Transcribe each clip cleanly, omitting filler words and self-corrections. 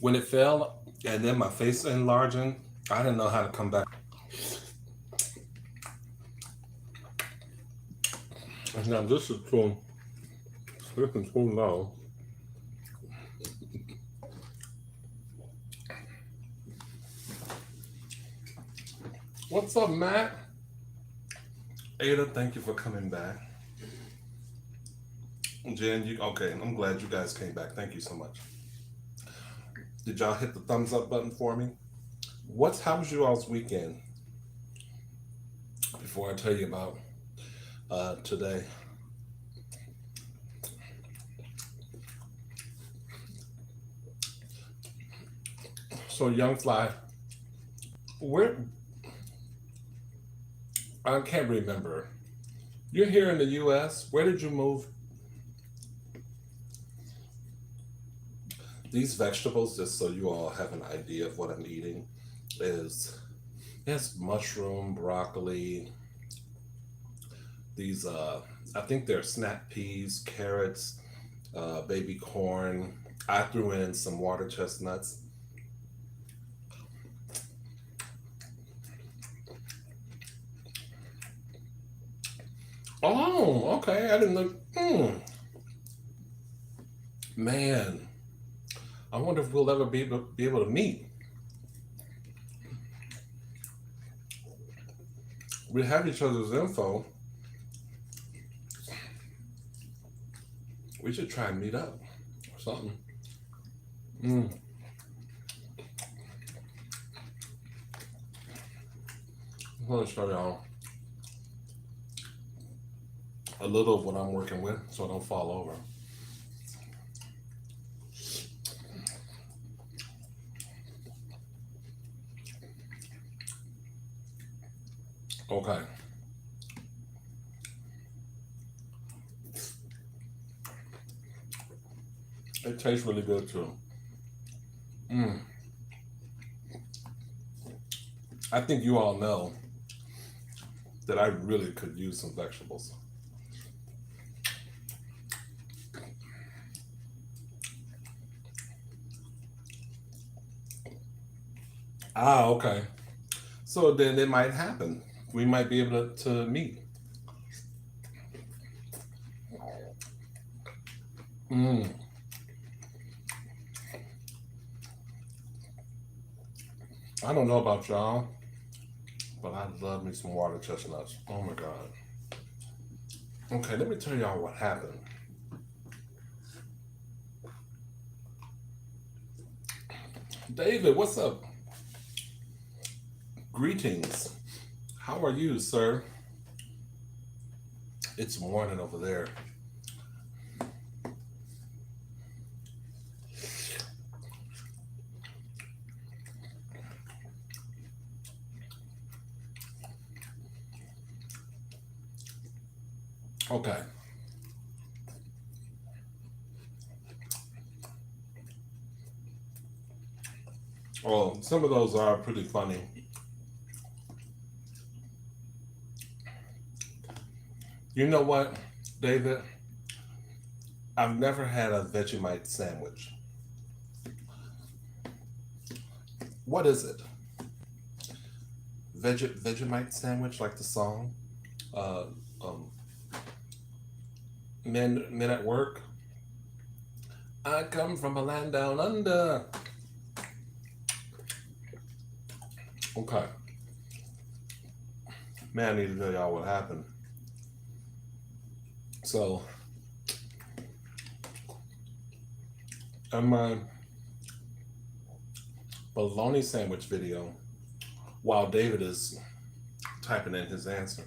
when it fell and then my face enlarging, I didn't know how to come back. And now this is too low. What's up, Matt? Ada, thank you for coming back. Jen, you okay? I'm glad you guys came back. Thank you so much. Did y'all hit the thumbs up button for me? How was you all's weekend? Before I tell you about today. So Young Fly, where I can't remember. You're here in the US. Where did you move? These vegetables, just so you all have an idea of what I'm eating, is yes, mushroom, broccoli. These I think they're snap peas, carrots, baby corn. I threw in some water chestnuts. Oh, okay. I didn't look. Man, I wonder if we'll ever be able to meet. We have each other's info. We should try and meet up or something. Mm. I'm going to show y'all a little of what I'm working with so I don't fall over. Okay. It tastes really good too. Mm. I think you all know that I really could use some vegetables. Ah, okay. So then it might happen. We might be able to meet. Mm. I don't know about y'all, but I love me some water chestnuts. Oh my God. Okay, let me tell y'all what happened. David, what's up? Greetings. How are you, sir? It's morning over there. Okay. Well, some of those are pretty funny. You know what, David? I've never had a Vegemite sandwich. What is it? Vegemite sandwich, like the song? Uh, um, men at work. I come from a land down under. Okay. Man, I need to tell y'all what happened. So, on my bologna sandwich video, while David is typing in his answer,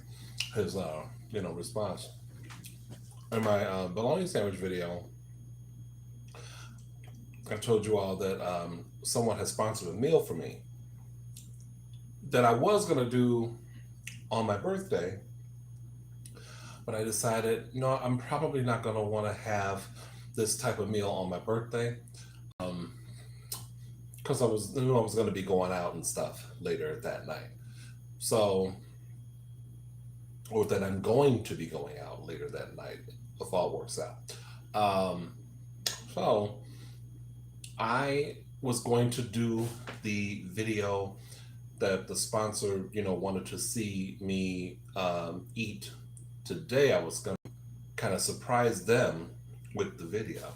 his response, in my bologna sandwich video, I told you all that someone has sponsored a meal for me that I was gonna do on my birthday, but I decided, no, I'm probably not gonna want to have this type of meal on my birthday, because I was gonna be going out and stuff later that night. So, or that I'm going to be going out later that night if all works out. So I was going to do the video that the sponsor, wanted to see me eat today. I was going to kind of surprise them with the video.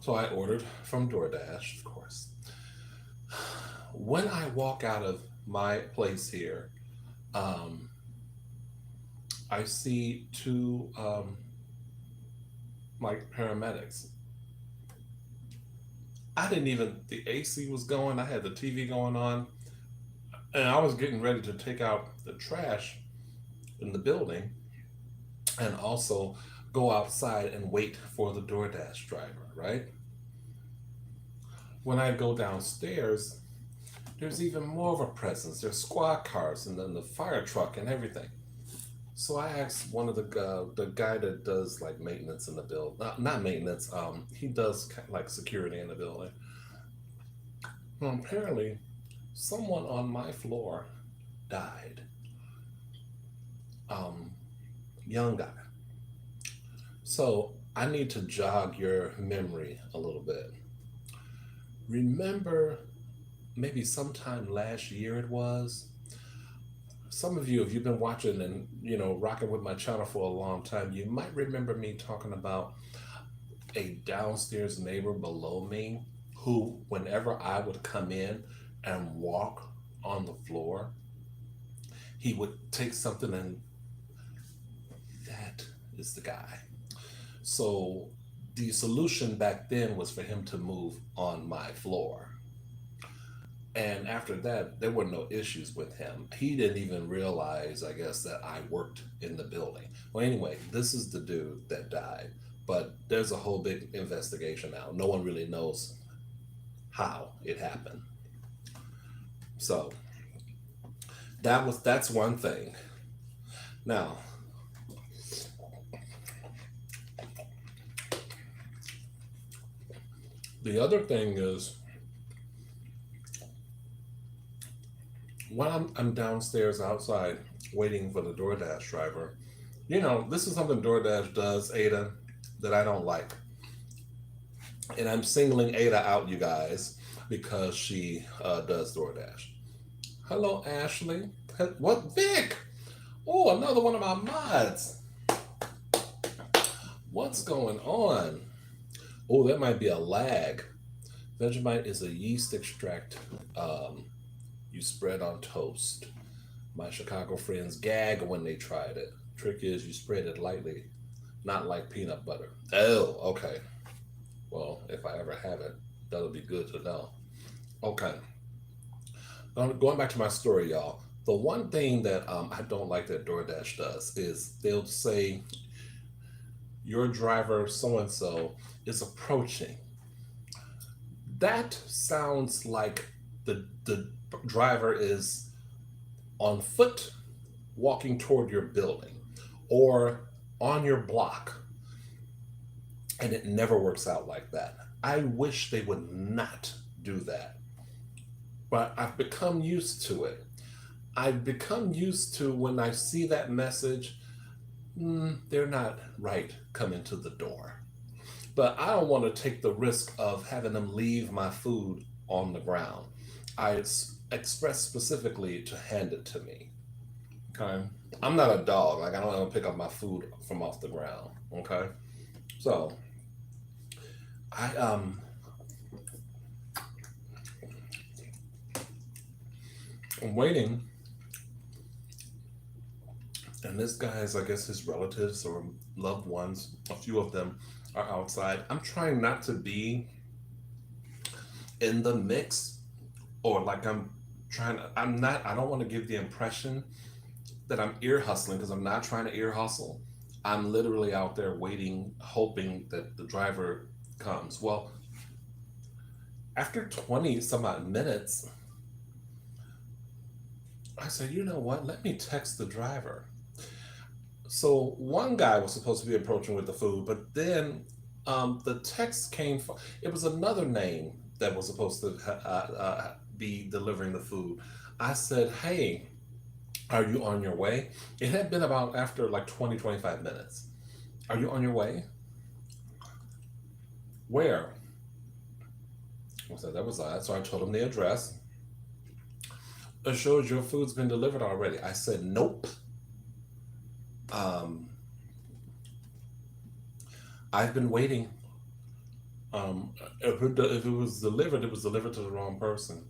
So I ordered from DoorDash, of course. When I walk out of my place here, um, I see two like paramedics. I didn't even, the AC was going, I had the TV going on, and I was getting ready to take out the trash in the building and also go outside and wait for the DoorDash driver, right? When I go downstairs, there's even more of a presence. There's squad cars and then the fire truck and everything. So I asked one of the guy that does like maintenance in the building, not maintenance. He does like security in the building. Well, apparently, someone on my floor died. Um, Young guy. So I need to jog your memory a little bit. Remember, maybe sometime last year it was. Some of you, if you've been watching and rocking with my channel for a long time, you might remember me talking about a downstairs neighbor below me who, whenever I would come in and walk on the floor, he would take something and that is the guy. So the solution back then was for him to move on my floor. And after that, there were no issues with him. He didn't even realize, I guess, that I worked in the building. Well, anyway, this is the dude that died. But there's a whole big investigation now. No one really knows how it happened. So that's one thing. Now, the other thing is when I'm downstairs outside waiting for the DoorDash driver, this is something DoorDash does, Ada, that I don't like. And I'm singling Ada out, you guys, because she does DoorDash. Hello, Ashley. What, Vic? Oh, another one of my mods. What's going on? Oh, that might be a lag. Vegemite is a yeast extract you spread on toast. My Chicago friends gag when they tried it. Trick is you spread it lightly, not like peanut butter. Oh, okay. Well, if I ever have it, that'll be good to know. Okay. Going back to my story, y'all. The one thing that I don't like that DoorDash does is they'll say, your driver so and so is approaching. That sounds like the driver is on foot walking toward your building or on your block. And it never works out like that. I wish they would not do that. But I've become used to it. I've become used to when I see that message, they're not right coming to the door. But I don't want to take the risk of having them leave my food on the ground. I expressed specifically to hand it to me. Okay? I'm not a dog. Like, I don't want to pick up my food from off the ground. Okay? So, I'm waiting, and this guy's, I guess, his relatives or loved ones, a few of them are outside. I'm trying not to be in the mix or like I don't want to give the impression that I'm ear hustling because I'm not trying to ear hustle. I'm literally out there waiting, hoping that the driver comes. Well, after 20 some odd minutes, I said, you know what? Let me text the driver. So one guy was supposed to be approaching with the food, but then the text came from, it was another name that was supposed to be delivering the food. I said, hey, are you on your way? It had been about after like 20, 25 minutes. Are you on your way? Where? So that was odd. So I told him the address. It shows your food's been delivered already. I said, nope. Um, I've been waiting. If it was delivered, it was delivered to the wrong person.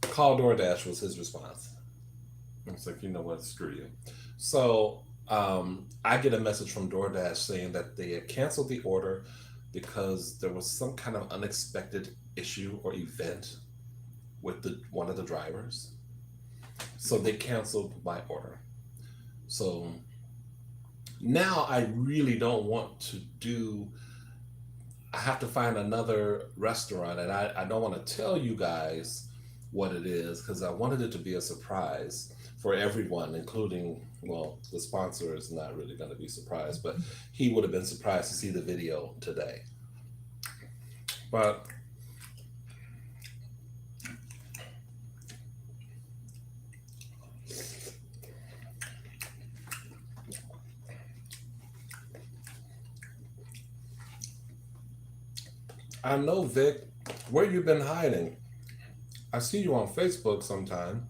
Call DoorDash was his response. I was like, you know what, screw you. So I get a message from DoorDash saying that they had canceled the order because there was some kind of unexpected issue or event with one of the drivers. So they canceled my order. So now I really don't want to do. I have to find another restaurant, and I don't want to tell you guys what it is because I wanted it to be a surprise for everyone, including, well, the sponsor is not really going to be surprised, but he would have been surprised to see the video today. But I know, Vic, where you been hiding? I see you on Facebook sometime.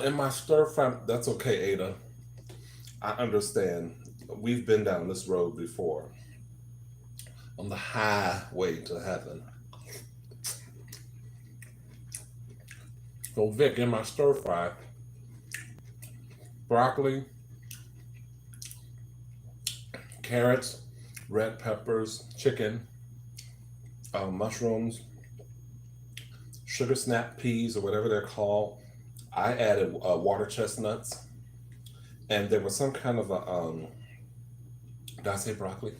In my stir fry, that's okay, Ada. I understand. We've been down this road before on the highway to heaven. So, Vic, in my stir fry, broccoli, carrots, red peppers, chicken, mushrooms, sugar snap peas, or whatever they're called. I added water chestnuts, and there was some kind of a, did I say broccoli?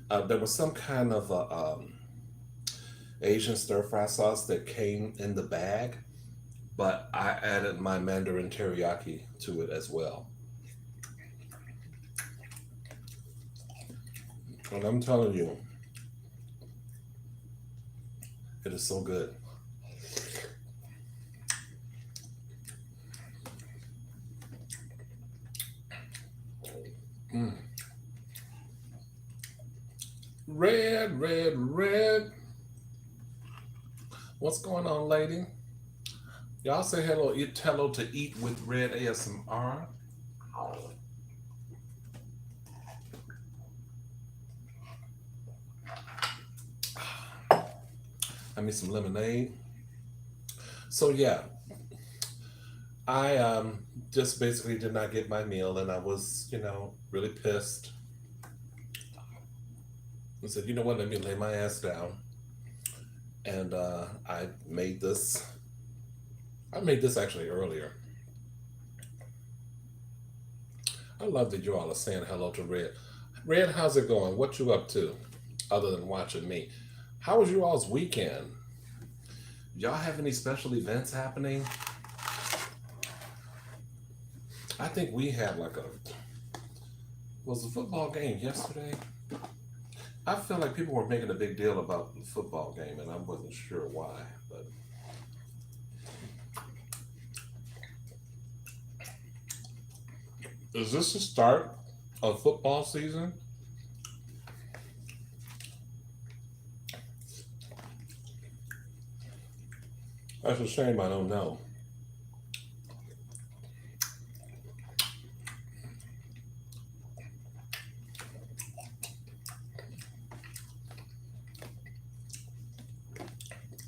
There was some kind of a, Asian stir fry sauce that came in the bag, but I added my Mandarin teriyaki to it as well. And I'm telling you, it is so good. Mm. Red, red, red. What's going on, lady? Y'all say hello, hello to Eat with Red ASMR. I need some lemonade. So yeah, I just basically did not get my meal, and I was, really pissed. I said, you know what? Let me lay my ass down, and I made this. I made this actually earlier. I love that you all are saying hello to Red. Red, how's it going? What you up to, other than watching me? How was you all's weekend? Y'all have any special events happening? I think we had was a football game yesterday? I feel like people were making a big deal about the football game, and I wasn't sure why, but is this the start of football season? That's a shame I don't know.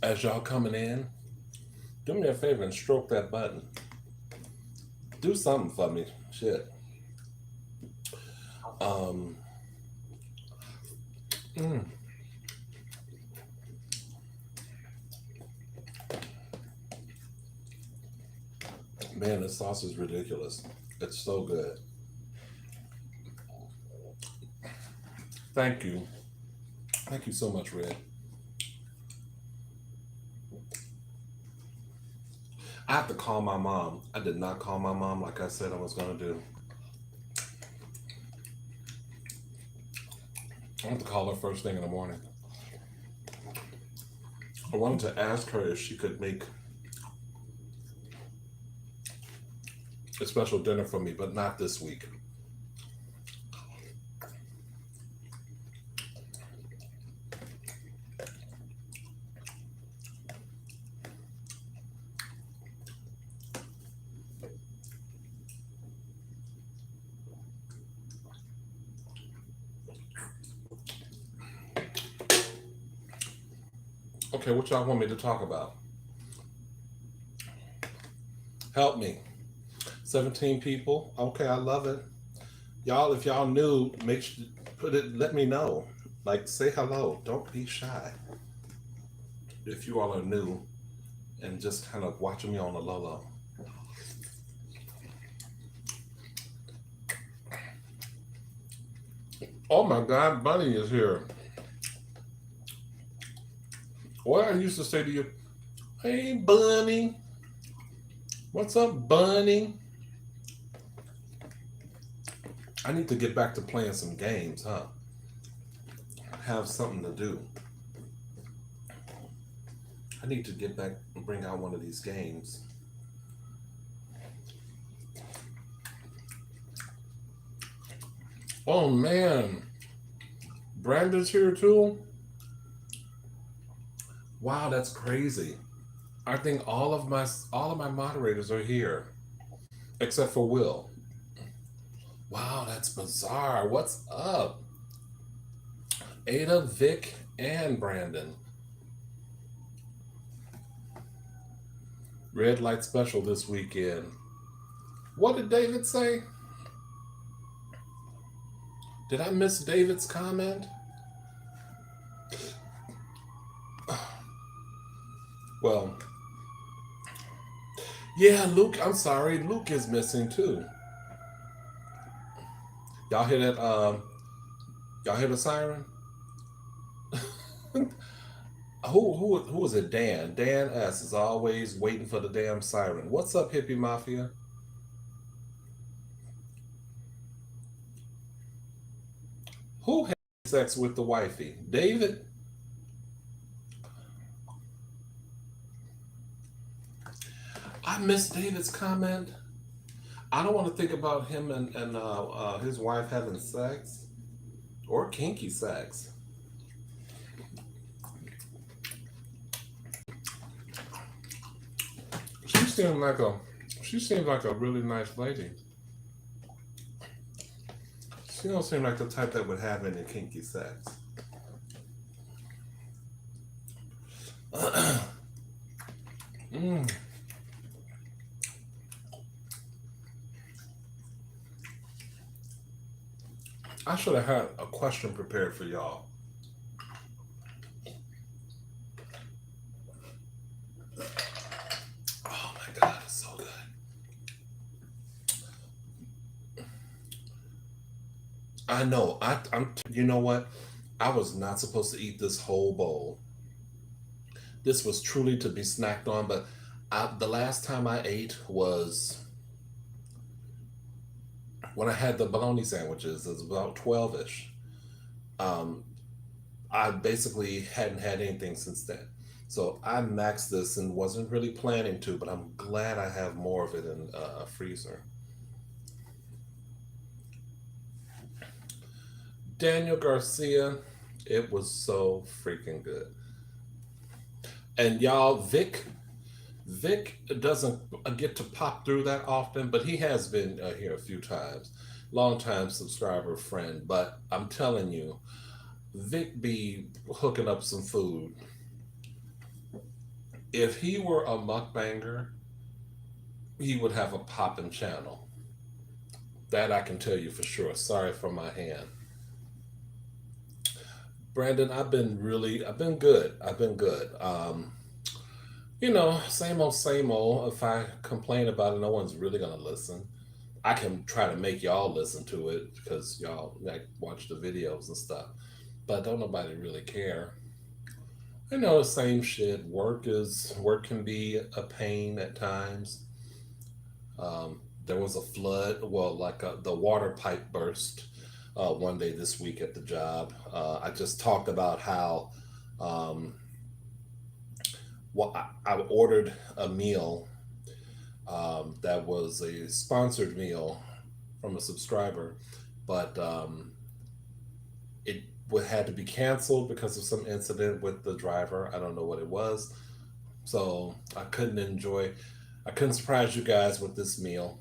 As y'all coming in, do me a favor and stroke that button. Do something for me. Shit. Um, mm, man, this sauce is ridiculous. It's so good. Thank you. Thank you so much, Red. I have to call my mom. I did not call my mom like I said I was going to do. I have to call her first thing in the morning. I wanted to ask her if she could make a special dinner for me, but not this week. Okay, what y'all want me to talk about? Help me. 17 people. Okay, I love it. Y'all, if y'all new, make sure put it. Let me know. Like, say hello. Don't be shy. If you all are new and just kind of watching me on the low low. Oh my God, Bunny is here. What I used to say to you, hey Bunny, what's up, Bunny? I need to get back to playing some games, huh? Have something to do. I need to get back and bring out one of these games. Oh man, Brandon's here too. Wow, that's crazy. I think all of my moderators are here except for Will. Wow, that's bizarre. What's up? Ada, Vic, and Brandon. Red light special this weekend. What did David say? Did I miss David's comment? Well, yeah, Luke, I'm sorry. Luke is missing too. Y'all hear that? Y'all hear the siren? Who is it? Dan. Dan S is always waiting for the damn siren. What's up, hippie mafia? Who had sex with the wifey? David? I missed David's comment. I don't want to think about him and his wife having sex or kinky sex. She seemed like a she seemed like a really nice lady. She don't seem like the type that would have any kinky sex. Mm. I should have had a question prepared for y'all. Oh my God, it's so good. I know. I'm. You know what? I was not supposed to eat this whole bowl. This was truly to be snacked on, but the last time I ate was when I had the bologna sandwiches. It was about 12ish. Um, I basically hadn't had anything since then. So I maxed this and wasn't really planning to, but I'm glad I have more of it in a freezer. Daniel Garcia, it was so freaking good. And y'all, Vic doesn't get to pop through that often, but he has been here a few times. Long time subscriber friend, but I'm telling you, Vic be hooking up some food. If he were a mukbanger, he would have a poppin' channel. That I can tell you for sure. Sorry for my hand. Brandon, I've been good. I've been good. Same old, same old. If I complain about it, no one's really gonna listen. I can try to make y'all listen to it because y'all like watch the videos and stuff, but don't nobody really care. I know the same shit. Work can be a pain at times. There was a flood. Well, like the water pipe burst one day this week at the job. I just talked about how um, well I ordered a meal That was a sponsored meal from a subscriber, but it had to be canceled because of some incident with the driver. I don't know what it was, so I couldn't surprise you guys with this meal.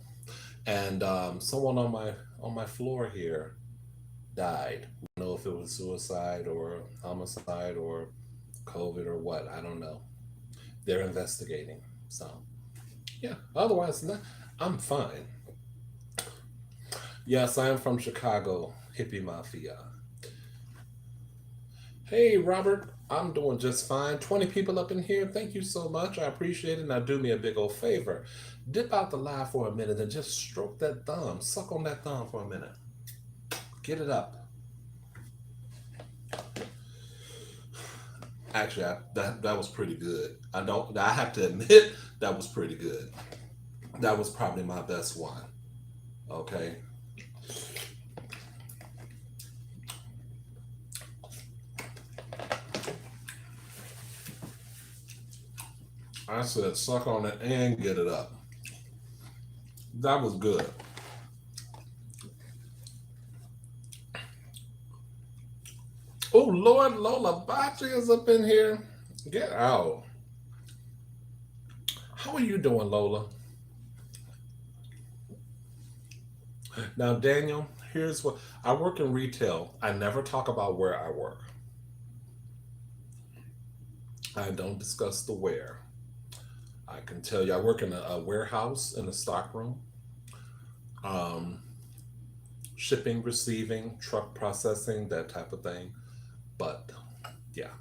And someone on my floor here died. I don't know if it was suicide or homicide or COVID or what. I don't know. They're investigating. So yeah. Otherwise, I'm fine. Yes, I am from Chicago, hippie mafia. Hey, Robert, I'm doing just fine. 20 people up in here. Thank you so much. I appreciate it. Now, do me a big old favor. Dip out the live for a minute and just stroke that thumb. Suck on that thumb for a minute. Get it up. Actually, that was pretty good. I have to admit that was pretty good. That was probably my best one. Okay. I said suck on it and get it up. That was good. Oh Lord, Lola Bachi is up in here. Get out. How are you doing, Lola? Now, Daniel, here's what I work in retail. I never talk about where I work. I don't discuss the where. I can tell you, I work in a warehouse in a stock room, um, shipping, receiving, truck processing, that type of thing. But yeah,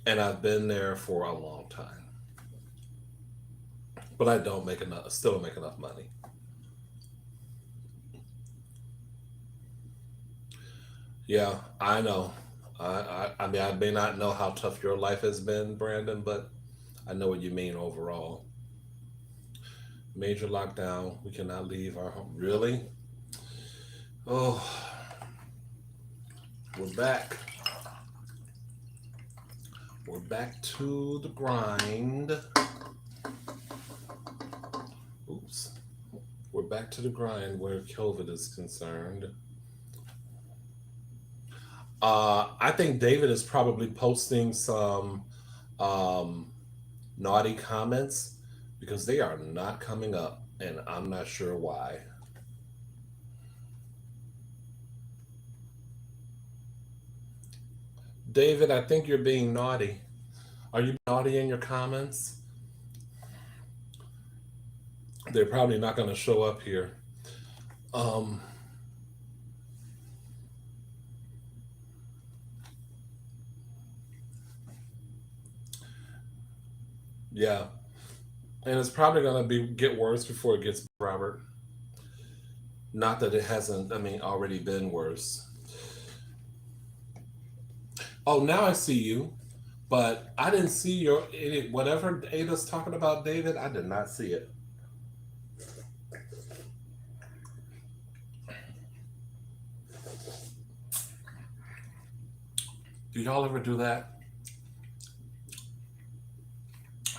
and I've been there for a long time. But I don't make enough. Still don't make enough money. Yeah, I know. I mean, I may not know how tough your life has been, Brandon, but I know what you mean overall. Major lockdown. We cannot leave our home. Really? Oh, we're back. We're back to the grind. Oops. We're back to the grind where COVID is concerned. I think David is probably posting some um, naughty comments because they are not coming up, and I'm not sure why. David, I think you're being naughty. Are you naughty in your comments? They're probably not going to show up here. Um, yeah, and it's probably going to be get worse before it gets Robert. Not that it hasn't. I mean, already been worse. Oh, now I see you, but I didn't see whatever Ada's talking about, David. I did not see it. Do y'all ever do that?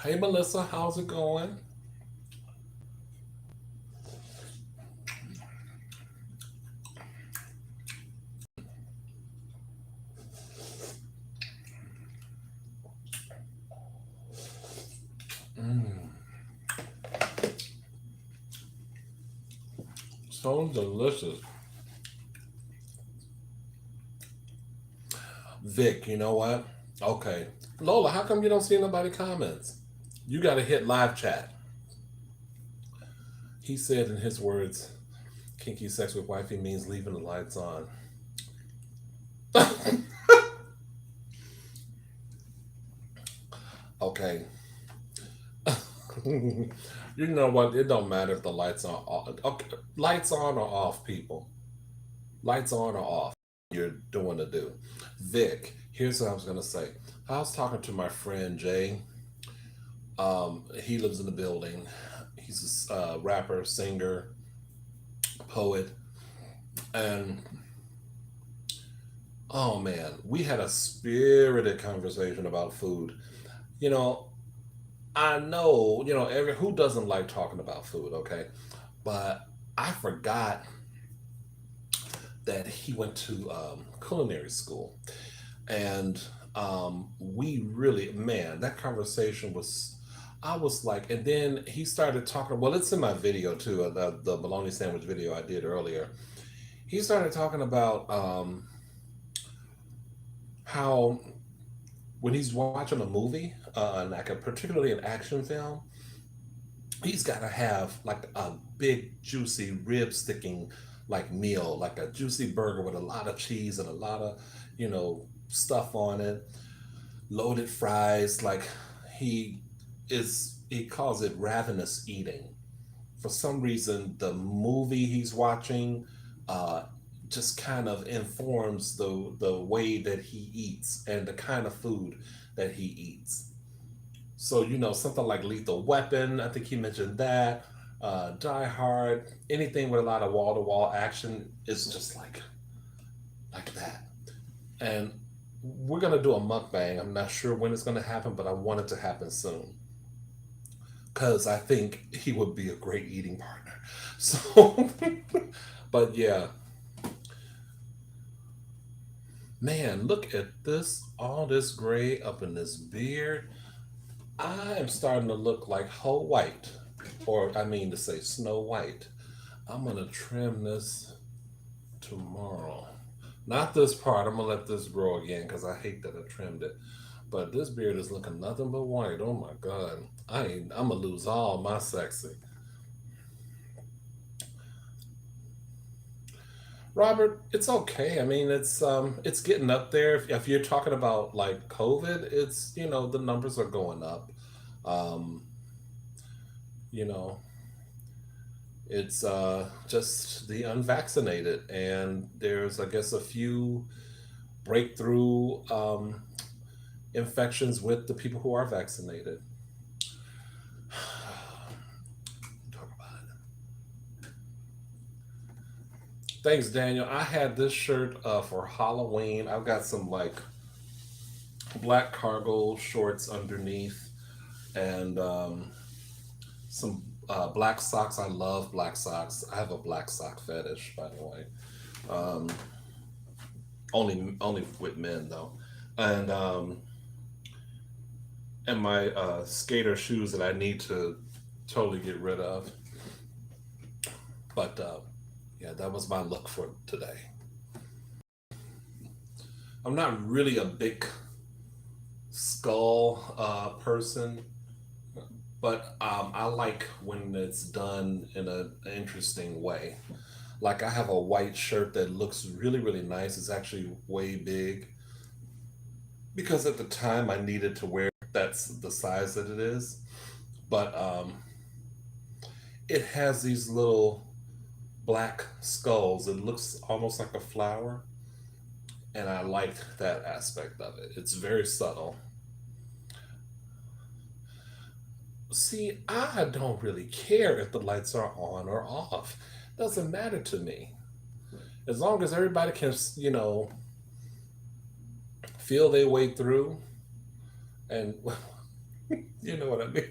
Hey, Melissa, how's it going? Mm, so delicious. Vic, you know what? Okay. Lola, how come you don't see nobody comments? You got to hit live chat. He said in his words, kinky sex with wifey means leaving the lights on. Okay. You know what? It don't matter if the lights are off. Okay. Lights on or off, people. Lights on or off. You're doing to do. Vic, here's what I was gonna say. I was talking to my friend Jay. He lives in the building. He's a rapper, singer, poet, and oh man, we had a spirited conversation about food. You know, I know, every who doesn't like talking about food, okay? But I forgot that he went to culinary school, and we really, man, that conversation was. I was like, and then he started talking. Well, it's in my video too, the bologna sandwich video I did earlier. He started talking about how when he's watching a movie, like particularly an action film, he's got to have like a big juicy rib sticking like meal, like a juicy burger with a lot of cheese and a lot of stuff on it, loaded fries. Like he he calls it ravenous eating. For some reason, the movie he's watching uh, just kind of informs the way that he eats and the kind of food that he eats. So something like Lethal Weapon, I think he mentioned that. Die Hard, anything with a lot of wall to wall action is just like that. And we're gonna do a mukbang. I'm not sure when it's gonna happen, but I want it to happen soon because I think he would be a great eating partner. So, but yeah, man, look at this, all this gray up in this beard. I am starting to look like Ho White, or I mean to say Snow White. I'm gonna trim this tomorrow. Not this part. I'm gonna let this grow again because I hate that I trimmed it. But this beard is looking nothing but white. Oh my god. I'm gonna lose all my sexy. Robert, it's okay. I mean, it's getting up there. If you're talking about like COVID, it's the numbers are going up. Um, you know, it's just the unvaccinated, and there's I guess a few breakthrough infections with the people who are vaccinated. Talk about it. Thanks, Daniel. I had this shirt for Halloween. I've got some like black cargo shorts underneath, and some black socks. I love black socks. I have a black sock fetish, by the way. Um, only with men though, and my skater shoes that I need to totally get rid of. But yeah, that was my look for today. I'm not really a big skull person, but I like when it's done in an interesting way. Like I have a white shirt that looks really, really nice. It's actually way big because at the time I needed to wear that's the size that it is. But it has these little black skulls. It looks almost like a flower, and I like that aspect of it. It's very subtle. See, I don't really care if the lights are on or off. Doesn't matter to me. As long as everybody can, feel their way through, and you know what I mean.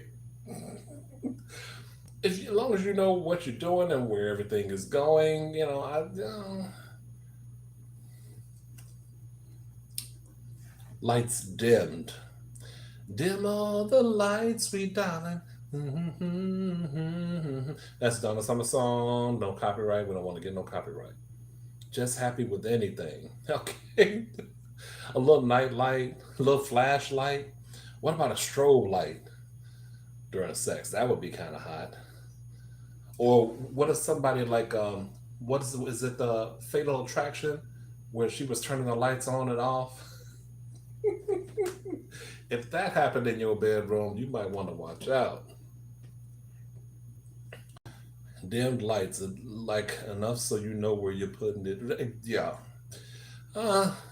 As long as you know what you're doing and where everything is going, lights dimmed. Dim all the lights, sweet darling. That's Donna Summer song. No copyright. We don't want to get no copyright. Just happy with anything. Okay. A little night light, a little flashlight. What about a strobe light during sex? That would be kind of hot. Or what if somebody like is it the Fatal Attraction where she was turning the lights on and off? If that happened in your bedroom, you might want to watch out. Dimmed lights, like enough so you know where you're putting it. Yeah.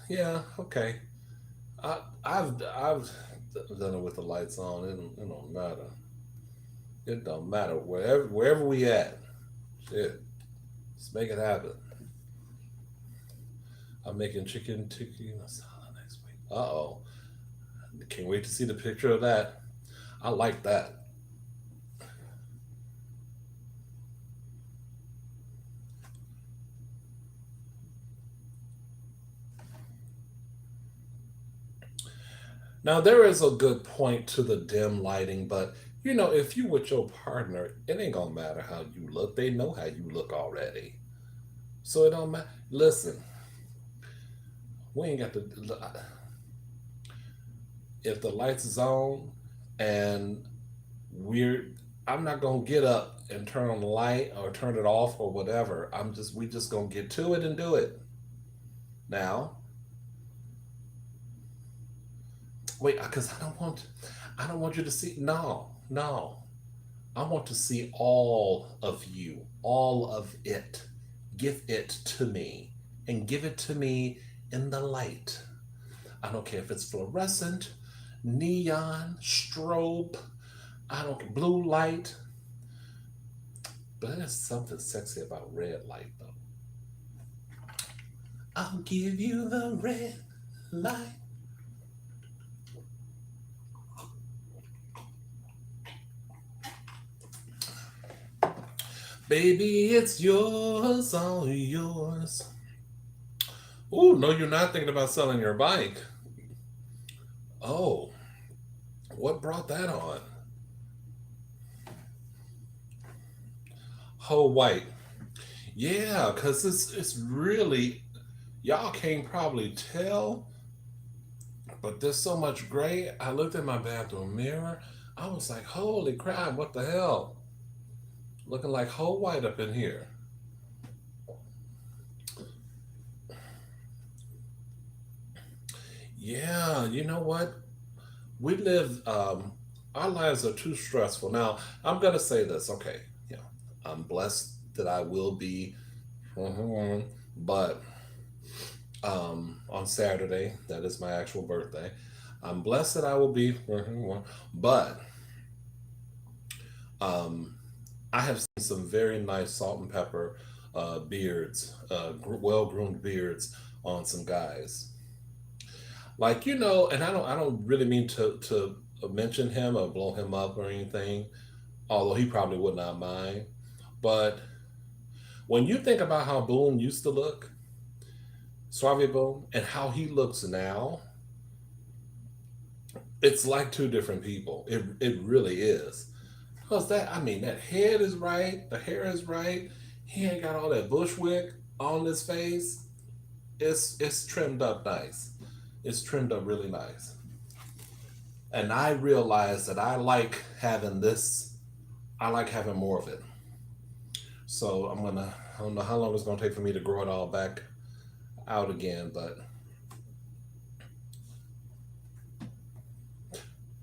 Yeah. Okay. I've done it with the lights on. It don't matter. It don't matter wherever we at. Shit, let's make it happen. I'm making chicken tikka masala next week. Uh oh. Can't wait to see the picture of that. I like that. Now there is a good point to the dim lighting, but if you with your partner, it ain't gonna matter how you look. They know how you look already, so it don't matter. Listen, we ain't got to. If the lights is on, and we're, I'm not gonna get up and turn on the light or turn it off or whatever. We just gonna get to it and do it. Now, wait, because I don't want you to see. No, no. I want to see all of you, all of it. Give it to me, and give it to me in the light. I don't care if it's fluorescent, neon, strobe. I don't blue light, but there's something sexy about red light though. I'll give you the red light. Baby, it's yours, all yours. Oh, no, you're not thinking about selling your bike. Oh, what brought that on? Whole white. Yeah, because it's really, y'all can't probably tell, but there's so much gray. I looked at my bathroom mirror. I was like, holy crap, what the hell? Looking like whole white up in here. Yeah, you know what? We live, our lives are too stressful. Now, I'm going to say this, okay. Yeah, I'm blessed that I will be, but on Saturday, that is my actual birthday. I'm blessed that I will be, but um, I have seen some very nice salt and pepper beards, well groomed beards on some guys. Like and I don't really mean to mention him or blow him up or anything, although he probably would not mind. But when you think about how Boone used to look, Suave Boone, and how he looks now, it's like two different people. It really is. Cause that, I mean, that head is right, the hair is right. He ain't got all that bushwick on his face. It's trimmed up nice. It's trimmed up really nice. And I realized that I like having this. I like having more of it. So I don't know how long it's gonna take for me to grow it all back out again, but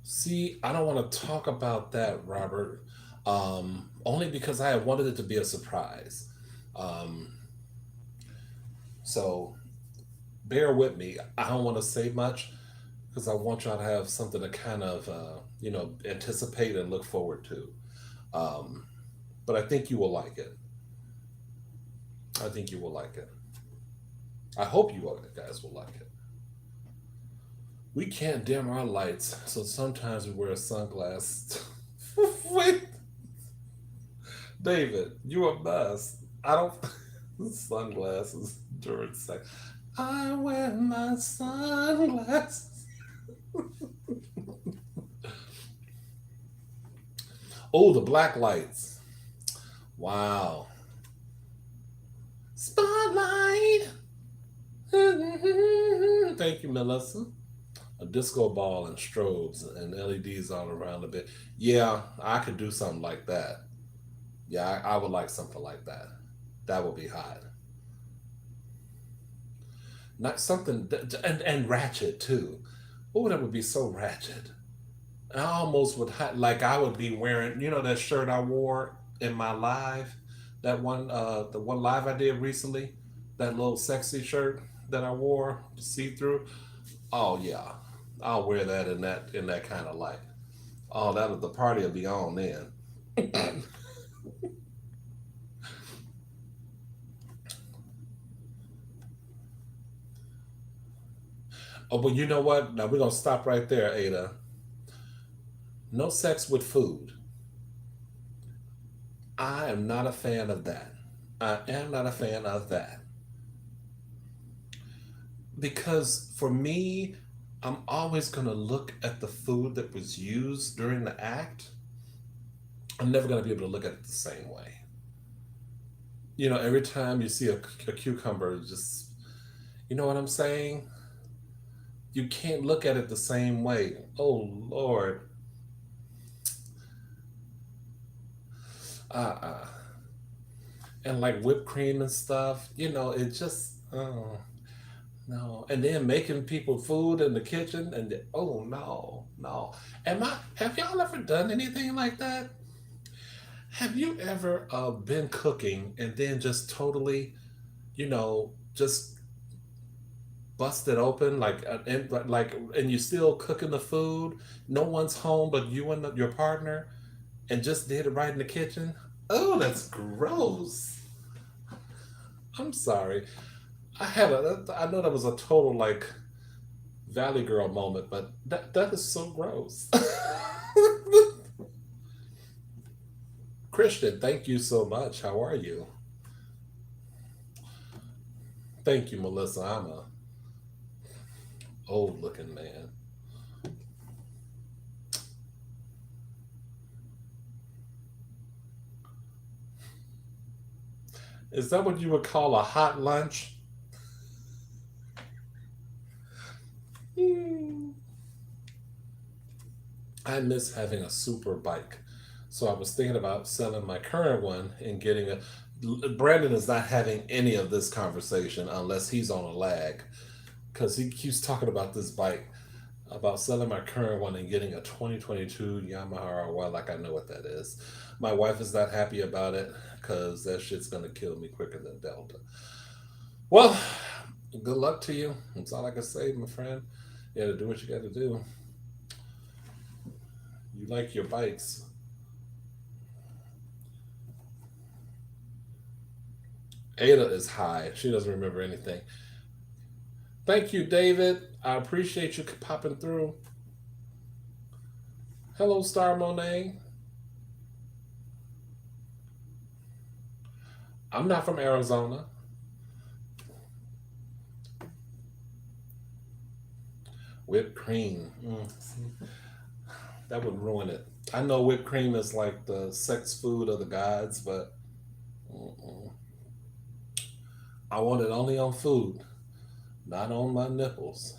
see, I don't want to talk about that, Robert. Only because I wanted it to be a surprise. Um, so bear with me. I don't want to say much because I want y'all to have something to kind of anticipate and look forward to. Um, but I think you will like it. I think you will like it. I hope you guys will like it. We can't dim our lights, so sometimes we wear sunglasses. Wait, David, you a mess. I don't sunglasses during sex. I wear my sunglasses. Oh, the black lights. Wow. Spotlight. Thank you, Melissa. A disco ball and strobes and LEDs all around a bit. Yeah, I could do something like that. Yeah, I would like something like that. That would be hot. Not something and ratchet too. Oh, that would be so ratchet. I almost would like I would be wearing that shirt I wore in my live, that one the one live I did recently, that little sexy shirt that I wore see through. Oh yeah, I'll wear that in that kind of light. Oh, the party will be on then. Oh, but you know what? Now we're gonna stop right there, Ada. No sex with food. I am not a fan of that. I am not a fan of that. Because for me, I'm always going to look at the food that was used during the act. I'm never going to be able to look at it the same way. Every time you see a cucumber, just, you know what I'm saying? You can't look at it the same way. Oh, Lord. Uh-uh. And like whipped cream and stuff, it just, oh, no. And then making people food in the kitchen, and oh, no, no. Have y'all ever done anything like that? Have you ever been cooking and then just totally, just bust it open, and you still cooking the food? No one's home but you and your partner, and just did it right in the kitchen. Oh, that's gross. I'm sorry. I know that was a total like Valley Girl moment, but that is so gross. Christian, thank you so much. How are you? Thank you, Melissa. I'm a old looking man. Is that what you would call a hot lunch? Hmm. I miss having a super bike. So I was thinking about selling my current one and getting a. Brandon is not having any of this conversation unless he's on a lag, because he keeps talking about this bike, about selling my current one and getting a 2022 Yamaha R1, like I know what that is. My wife is not happy about it because that shit's going to kill me quicker than Delta. Well, good luck to you. That's all I can say, my friend. You got to do what you got to do. You like your bikes. Ada is high. She doesn't remember anything. Thank you, David. I appreciate you popping through. Hello, Star Monet. I'm not from Arizona. Whipped cream. That would ruin it. I know whipped cream is like the sex food of the gods, but mm-mm. I want it only on food, not on my nipples.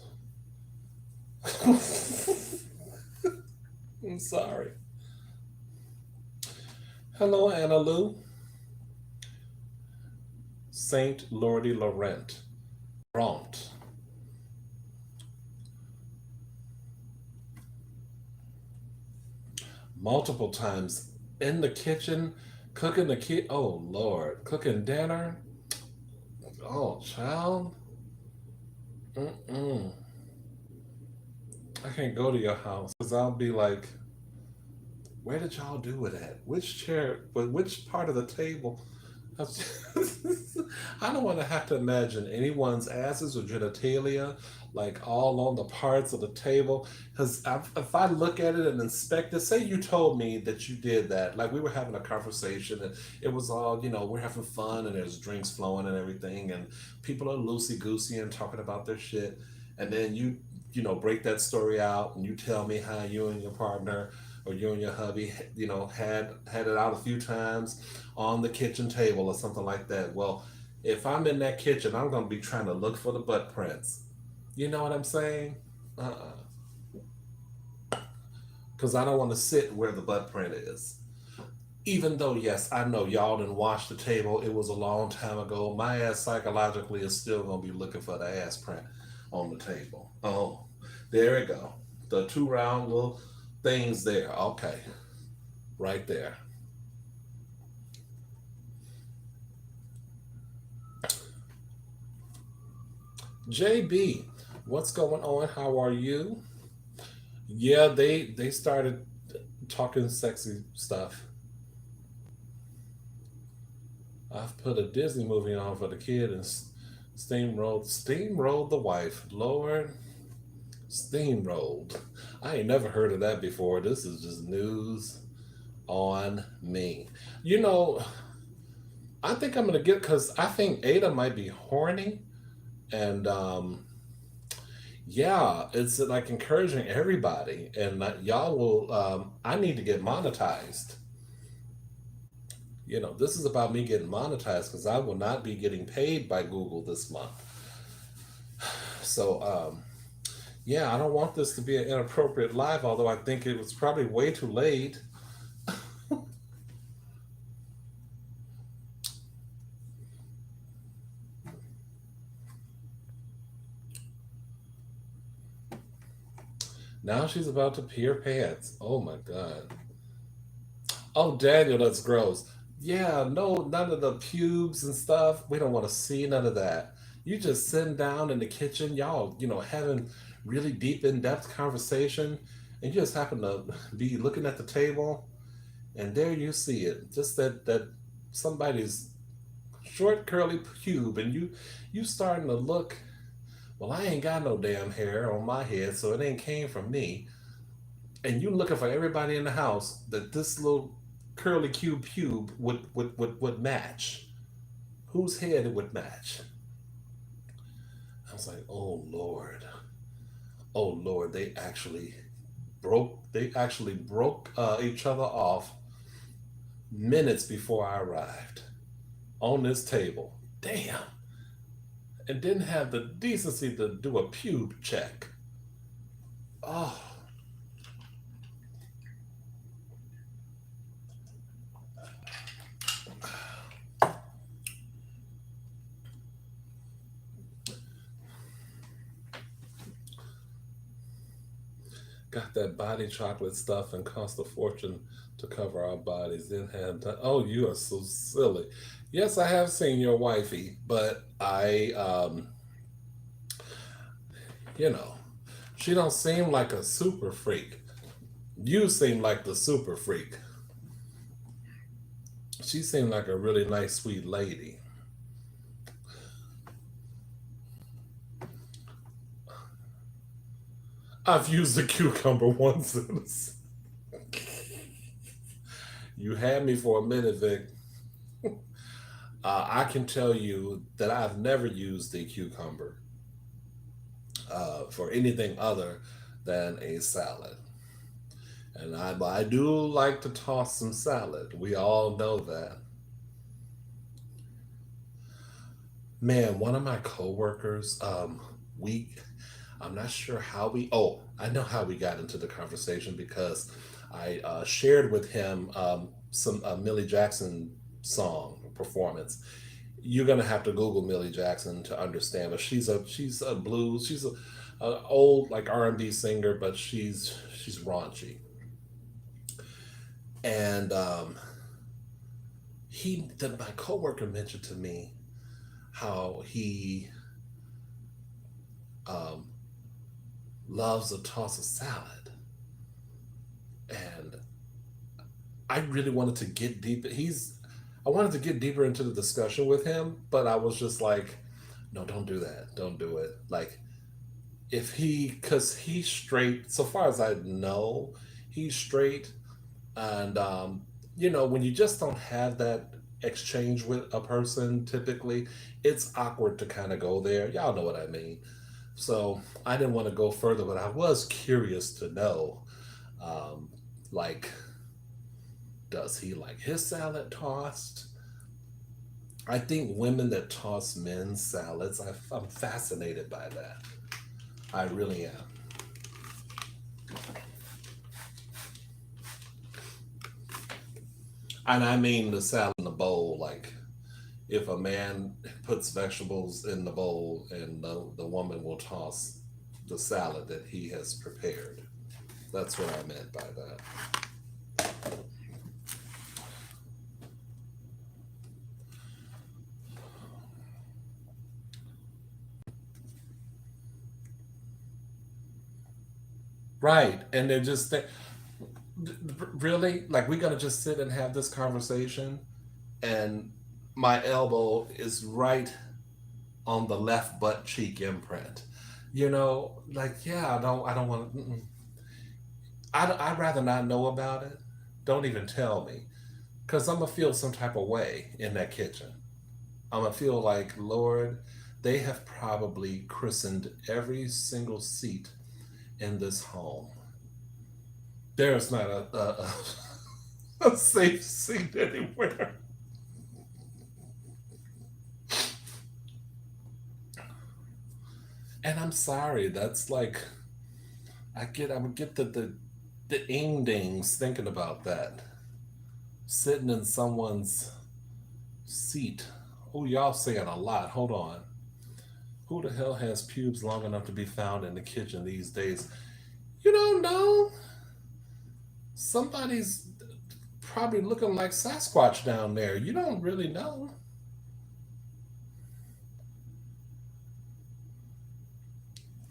I'm sorry. Hello, Anna Lou. Saint Lordy Laurent. Prompt. Multiple times in the kitchen, cooking the kid. Oh, Lord. Cooking dinner. Oh, child. Mm-mm. I can't go to your house because I'll be like, where did y'all do it at? Which chair? But which part of the table? I don't want to have to imagine anyone's asses or genitalia like all on the parts of the table. Because if I look at it and inspect it, say you told me that you did that, like we were having a conversation and it was all, we're having fun and there's drinks flowing and everything, and people are loosey goosey and talking about their shit. And then break that story out and you tell me how you and your partner or you and your hubby, had it out a few times on the kitchen table or something like that. Well, if I'm in that kitchen, I'm gonna be trying to look for the butt prints. You know what I'm saying? Because I don't want to sit where the butt print is. Even though, yes, I know y'all didn't wash the table. It was a long time ago. My ass psychologically is still gonna be looking for the ass print on the table. Oh, there we go. The two round little things there. Okay, right there. JB, what's going on? How are you? Yeah, they started talking sexy stuff. I've put a Disney movie on for the kid and steamrolled the wife. Lord, steamrolled. I ain't never heard of that before. This is just news on me. You know, I think I'm gonna get because I think Ada might be horny, and yeah, it's like encouraging everybody, and y'all will. I need to get monetized. This is about me getting monetized because I will not be getting paid by Google this month. So, yeah, I don't want this to be an inappropriate live, although I think it was probably way too late. Now she's about to pee her pants. Oh my God. Oh, Daniel, that's gross. Yeah, no, none of the pubes and stuff. We don't want to see none of that. You just sitting down in the kitchen, y'all, having really deep, in depth conversation, and you just happen to be looking at the table, and there you see it. Just that somebody's short curly pube, and you starting to look. Well, I ain't got no damn hair on my head, so it ain't came from me. And you looking for everybody in the house that this little curly cube pube would match. Whose head it would match? I was like, oh Lord, oh Lord, they actually broke each other off minutes before I arrived on this table. Damn. And didn't have the decency to do a pube check. Oh, got that body chocolate stuff and cost a fortune to cover our bodies. Then had to, oh, you are so silly. Yes, I have seen your wifey, but you know, she don't seem like a super freak. You seem like the super freak. She seemed like a really nice, sweet lady. I've used the cucumber once. You had me for a minute, Vic. I can tell you that I've never used the cucumber for anything other than a salad. And I do like to toss some salad. We all know that. Man, one of my coworkers, we, I'm not sure how we, oh, I know how we got into the conversation because I shared with him some Millie Jackson song performance. You're gonna have to Google Millie Jackson to understand, but she's a blues, a old like R&B singer, but she's raunchy. And my coworker mentioned to me how he um, loves a toss of salad, and I really wanted to get deep. I wanted to get deeper into the discussion with him, but I was just like, no, don't do that, don't do it. Like if because he's straight. So far as I know, he's straight, and when you just don't have that exchange with a person, typically it's awkward to kind of go there. Y'all know what I mean. So I didn't want to go further, but I was curious to know, um, like, does he like his salad tossed? I think women that toss men's salads, I'm fascinated by that. I really am. And I mean the salad in the bowl, like if a man puts vegetables in the bowl and the woman will toss the salad that he has prepared. That's what I meant by that. Right. And they're just, really? Like, we're going to just sit and have this conversation, and my elbow is right on the left butt cheek imprint. Like, yeah, I don't want to. I'd rather not know about it. Don't even tell me. Because I'm going to feel some type of way in that kitchen. I'm going to feel like, Lord, they have probably christened every single seat in this home. There's not a safe seat anywhere. And I'm sorry, that's like, I would get the ing dings thinking about that. Sitting in someone's seat. Oh, y'all saying a lot. Hold on. Who the hell has pubes long enough to be found in the kitchen these days? You don't know. Somebody's probably looking like Sasquatch down there. You don't really know.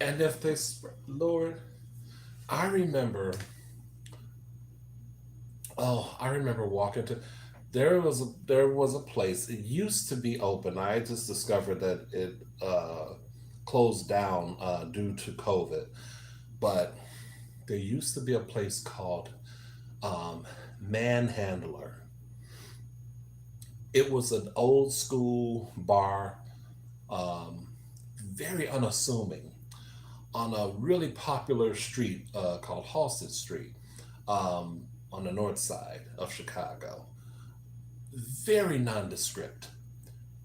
And if they, Lord, I remember, I remember walking to, there was a place. It used to be open. I just discovered that it closed down due to COVID. But there used to be a place called um, Manhandler. It was an old school bar, um, very unassuming, on a really popular street called Halsted Street, on the north side of Chicago. Very nondescript.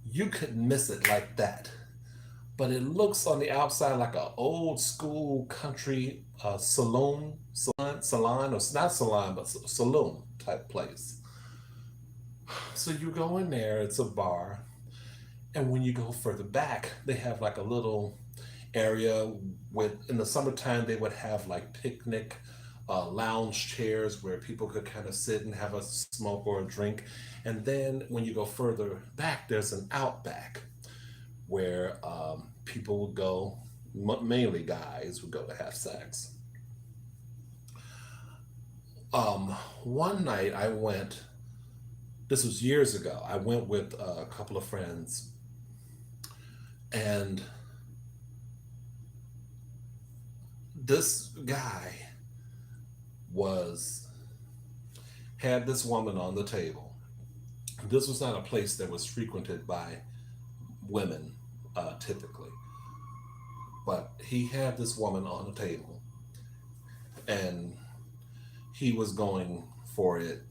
You could miss it like that. But it looks on the outside like an old school country salon, or not salon, but saloon type place. So you go in there, it's a bar, and when you go further back, they have like a little area with, in the summertime, they would have like picnic lounge chairs where people could kind of sit and have a smoke or a drink. And then when you go further back, there's an outback where people would go, mainly guys would go to have sex. Um, One night I went, this was years ago, I went with a couple of friends, and this guy was had this woman on the table. This was not a place that was frequented by women typically, but he had this woman on the table, and he was going for it.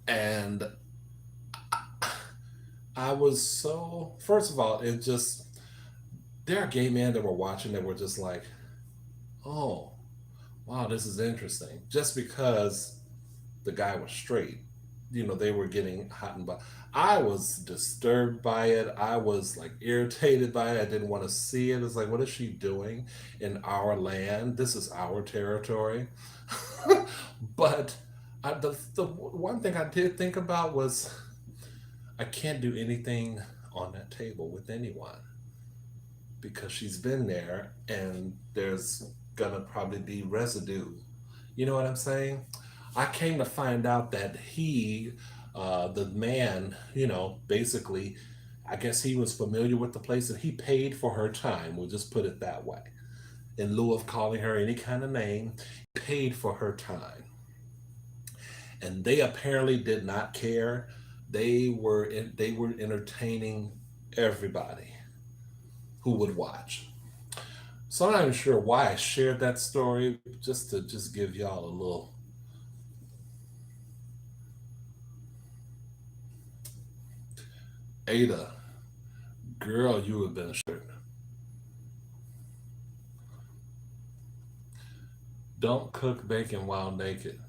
And I was so, first of all, it just, there are gay men that were watching that were just like, oh, wow, this is interesting. Just because the guy was straight, they were getting hot and bothered. I was disturbed by it. I was like irritated by it. I didn't want to see it. It's like, what is she doing in our land? This is our territory. But the one thing I did think about was, I can't do anything on that table with anyone because she's been there, and there's gonna probably be residue. You know what I'm saying? I came to find out that the man, basically, I guess he was familiar with the place and he paid for her time. We'll just put it that way. In lieu of calling her any kind of name, he paid for her time. And they apparently did not care. They were entertaining everybody who would watch. So I'm not even sure why I shared that story, just to just give y'all a little. Ada, girl, you have been shared. Don't cook bacon while naked.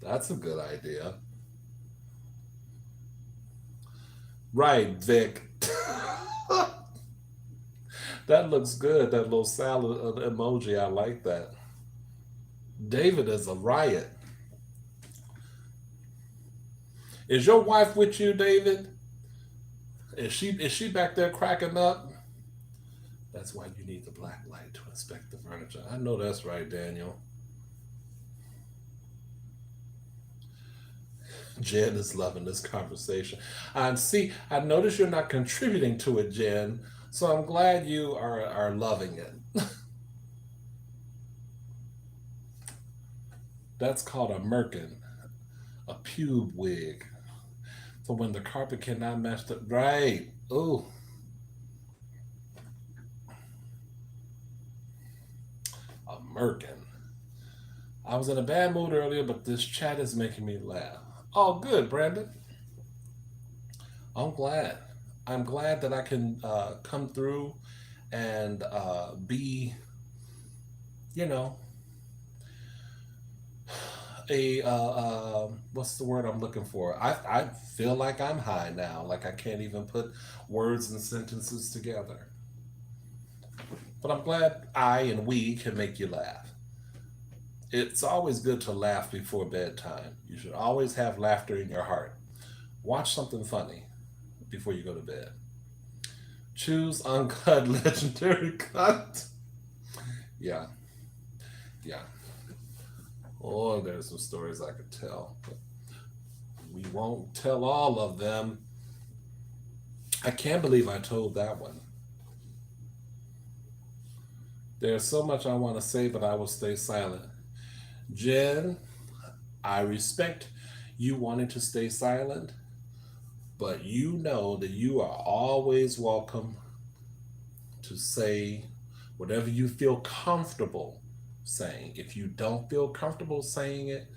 That's a good idea. Right, Vic. That looks good. That little salad emoji. I like that. David is a riot. Is your wife with you, David? Is she back there cracking up? That's why you need the black light to inspect the furniture. I know that's right, Daniel. Jen is loving this conversation. And see, I notice you're not contributing to it, Jen. So I'm glad you are loving it. That's called a merkin, a pube wig. So when the carpet cannot match the right. Ooh, a merkin. I was in a bad mood earlier, but this chat is making me laugh. Oh, good, Brandon. I'm glad. I'm glad that I can come through and be, you know, a what's the word I'm looking for? I feel like I'm high now. Like I can't even put words and sentences together. But I'm glad I and we can make you laugh. It's always good to laugh before bedtime. You should always have laughter in your heart. Watch something funny before you go to bed. Choose uncut legendary cut. Yeah, yeah. Oh, there's some stories I could tell. But we won't tell all of them. I can't believe I told that one. There's so much I want to say, but I will stay silent. Jen, I respect you wanting to stay silent, but you know that you are always welcome to say whatever you feel comfortable saying. If you don't feel comfortable saying it,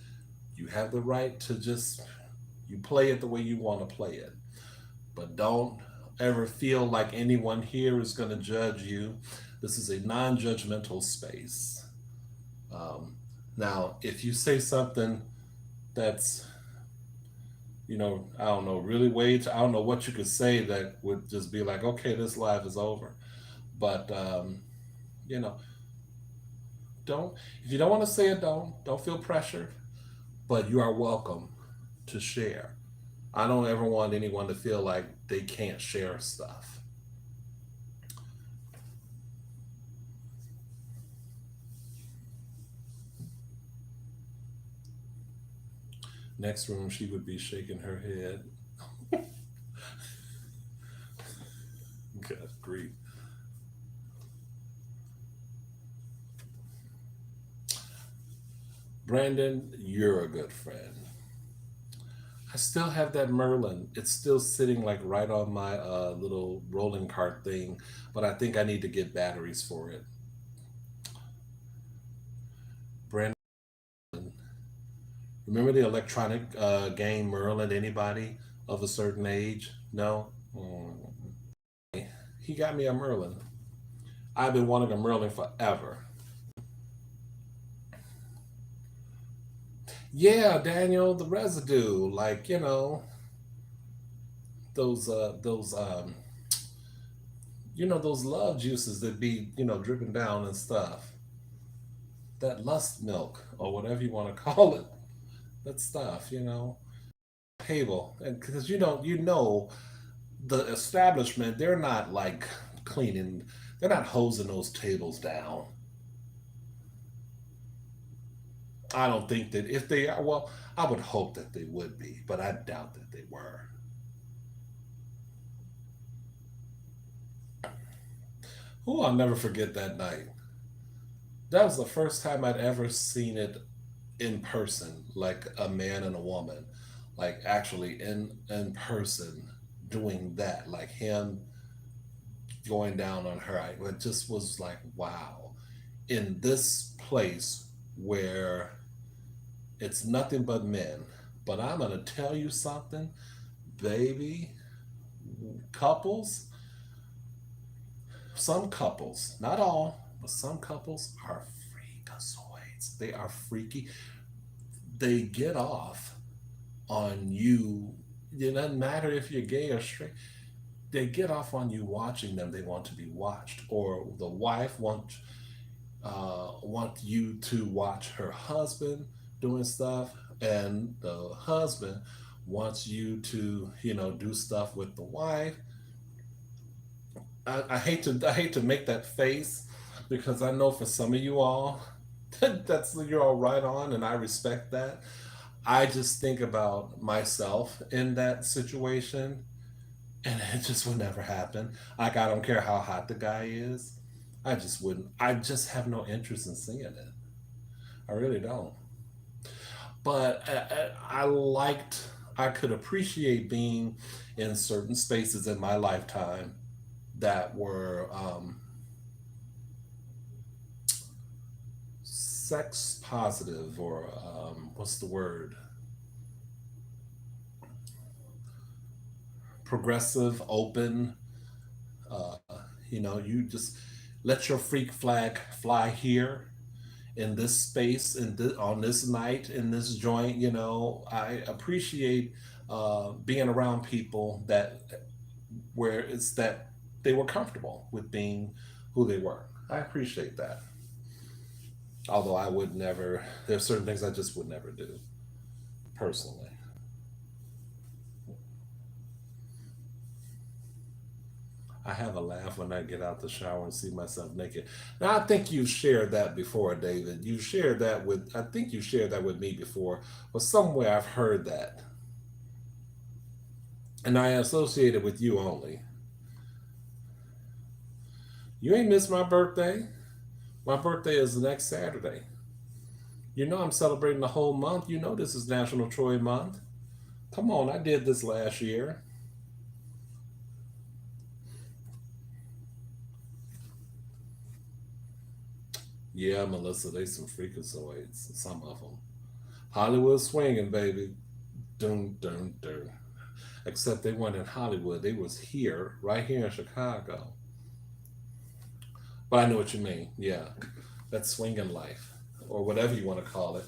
you have the right to just you play it the way you want to play it. But don't ever feel like anyone here is going to judge you. This is a non-judgmental space. Um, Now, if you say something that's I don't know, really wage. I don't know what you could say that would just be like, okay, this live is over. But you know, don't if you don't want to say it, don't feel pressured. But you are welcome to share. I don't ever want anyone to feel like they can't share stuff. Next room, she would be shaking her head. God grief. Brandon, you're a good friend. I still have that Merlin. It's still sitting like right on my little rolling cart thing, but I think I need to get batteries for it. Brandon, remember the electronic game Merlin? Anybody of a certain age? No? He got me a Merlin. I've been wanting a Merlin forever. Yeah, Daniel, the residue, like those those love juices that be dripping down and stuff. That lust milk or whatever you want to call it. That stuff. Table, and because the establishment, they're not like cleaning, they're not hosing those tables down. I don't think that if they are, well, I would hope that they would be, but I doubt that they were. Oh, I'll never forget that night. That was the first time I'd ever seen it in person, like a man and a woman, like actually in person doing that, like him going down on her. It just was like, wow. In this place where it's nothing but men. But I'm gonna tell you something, baby. Couples, some couples, not all, but some couples are freakazoids. They are freaky. They get off on you. It doesn't matter if you're gay or straight. They get off on you watching them. They want to be watched, or the wife want you to watch her husband doing stuff, and the husband wants you to do stuff with the wife. I hate to make that face because I know for some of you all that's you're all right on, and I respect that. I just think about myself in that situation, and it just would never happen. Like I don't care how hot the guy is, I just wouldn't. I just have no interest in seeing it. I really don't. but I liked, I could appreciate being in certain spaces in my lifetime that were sex positive, or what's the word, progressive, open. uh, you just let your freak flag fly here in this space, on this night in this joint. I appreciate being around people that, where it's that they were comfortable with being who they were. I appreciate that. Although I would never, there's certain things I just would never do personally. I have a laugh when I get out the shower and see myself naked. Now, I think you shared that before, David. You shared that with, I think you shared that with me before, or somewhere I've heard that. And I associate it with you only. You ain't missed my birthday. My birthday is the next Saturday. I'm celebrating the whole month. This is National Troy Month. Come on, I did this last year. Yeah, Melissa, they some freakazoids, some of them. Hollywood swinging, baby. Dun, dun, dun. Except they weren't in Hollywood. They was here, right here in Chicago. But I know what you mean. Yeah, that swinging life, or whatever you want to call it.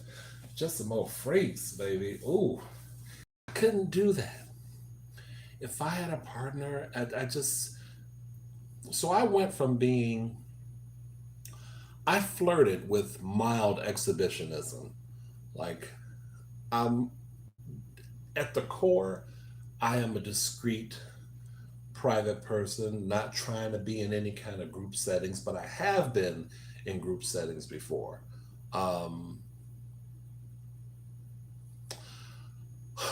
Just some more freaks, baby. Ooh, I couldn't do that. If I had a partner, I just, so I went from being, I flirted with mild exhibitionism. Like, I'm at the core, I am a discreet, private person, not trying to be in any kind of group settings, but I have been in group settings before. Um,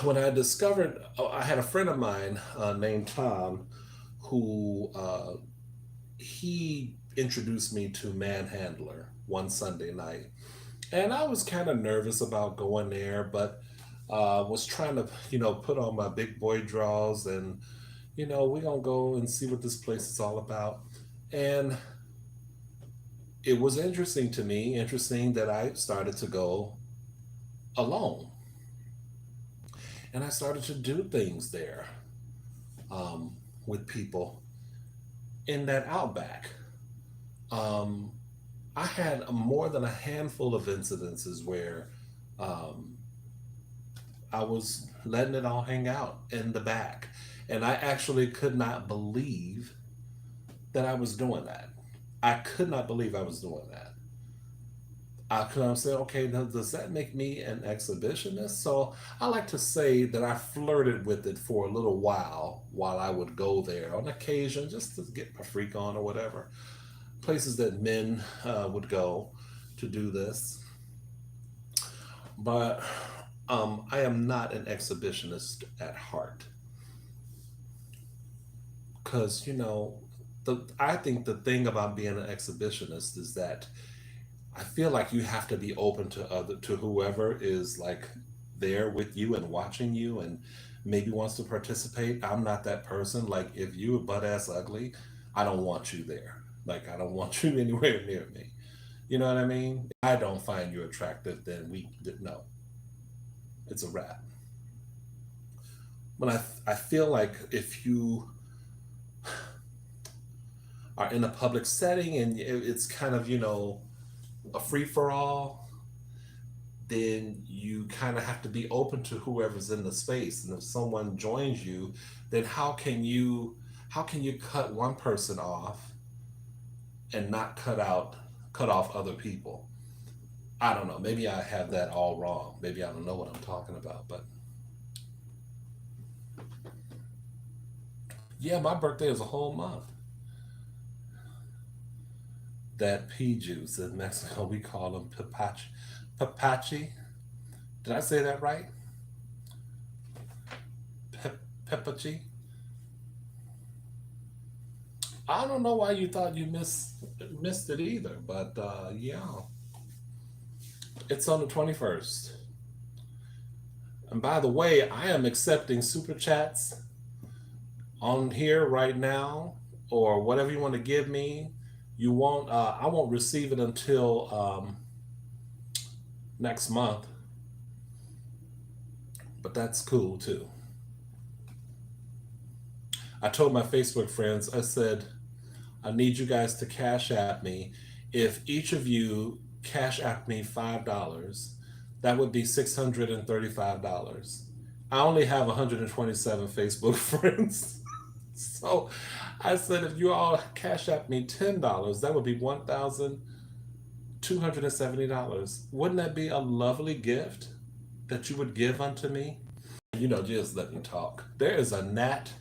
when I discovered, oh, I had a friend of mine named Tom, who he introduced me to Manhandler one Sunday night. And I was kind of nervous about going there, but was trying to, put on my big boy draws, and, we're going to go and see what this place is all about. And it was interesting to me, interesting that I started to go alone. And I started to do things there um, with people in that outback. Um, I had more than a handful of incidences where um, I was letting it all hang out in the back. And I actually could not believe that I was doing that. I could not believe I was doing that. I could say, okay, now does that make me an exhibitionist? So I like to say that I flirted with it for a little while I would go there on occasion just to get my freak on or whatever. Places that men would go to do this. But I am not an exhibitionist at heart. Because, I think the thing about being an exhibitionist is that I feel like you have to be open to whoever is like there with you and watching you and maybe wants to participate. I'm not that person. Like, if you are butt ass ugly, I don't want you there. Like, I don't want you anywhere near me. You know what I mean? If I don't find you attractive, then no, it's a wrap. But I feel like if you are in a public setting and it's kind of, a free for all, then you kind of have to be open to whoever's in the space. And if someone joins you, then how can you cut one person off and not cut off other people? I don't know. Maybe I have that all wrong. Maybe I don't know what I'm talking about. But yeah, my birthday is a whole month. That pea juice in Mexico, we call them papachi. Papachi. Did I say that right? Pepachi. I don't know why you thought you missed it either, but yeah, it's on the 21st. And by the way, I am accepting super chats on here right now, or whatever you want to give me. You won't. I won't receive it until next month, but that's cool too. I told my Facebook friends, I said, I need you guys to cash app me. If each of you cash app me $5, that would be $635. I only have 127 Facebook friends. So I said, if you all cash app me $10, that would be $1,270. Wouldn't that be a lovely gift that you would give unto me? Just let me talk. There is a gnat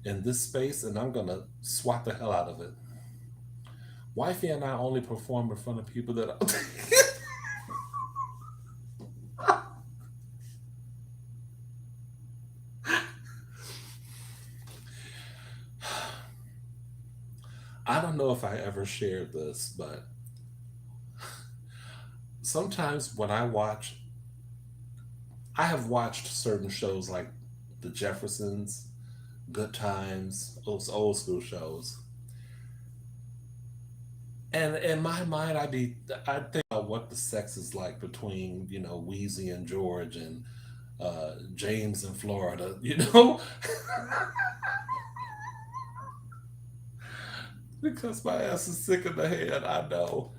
in this space, and I'm gonna swat the hell out of it. Wifey and I only perform in front of people that I don't know if I ever shared this, but sometimes when I have watched certain shows like The Jeffersons, Good Times, those old school shows. And in my mind, I think about what the sex is like between Wheezy and George and James in Florida. Because my ass is sick in the head. I know.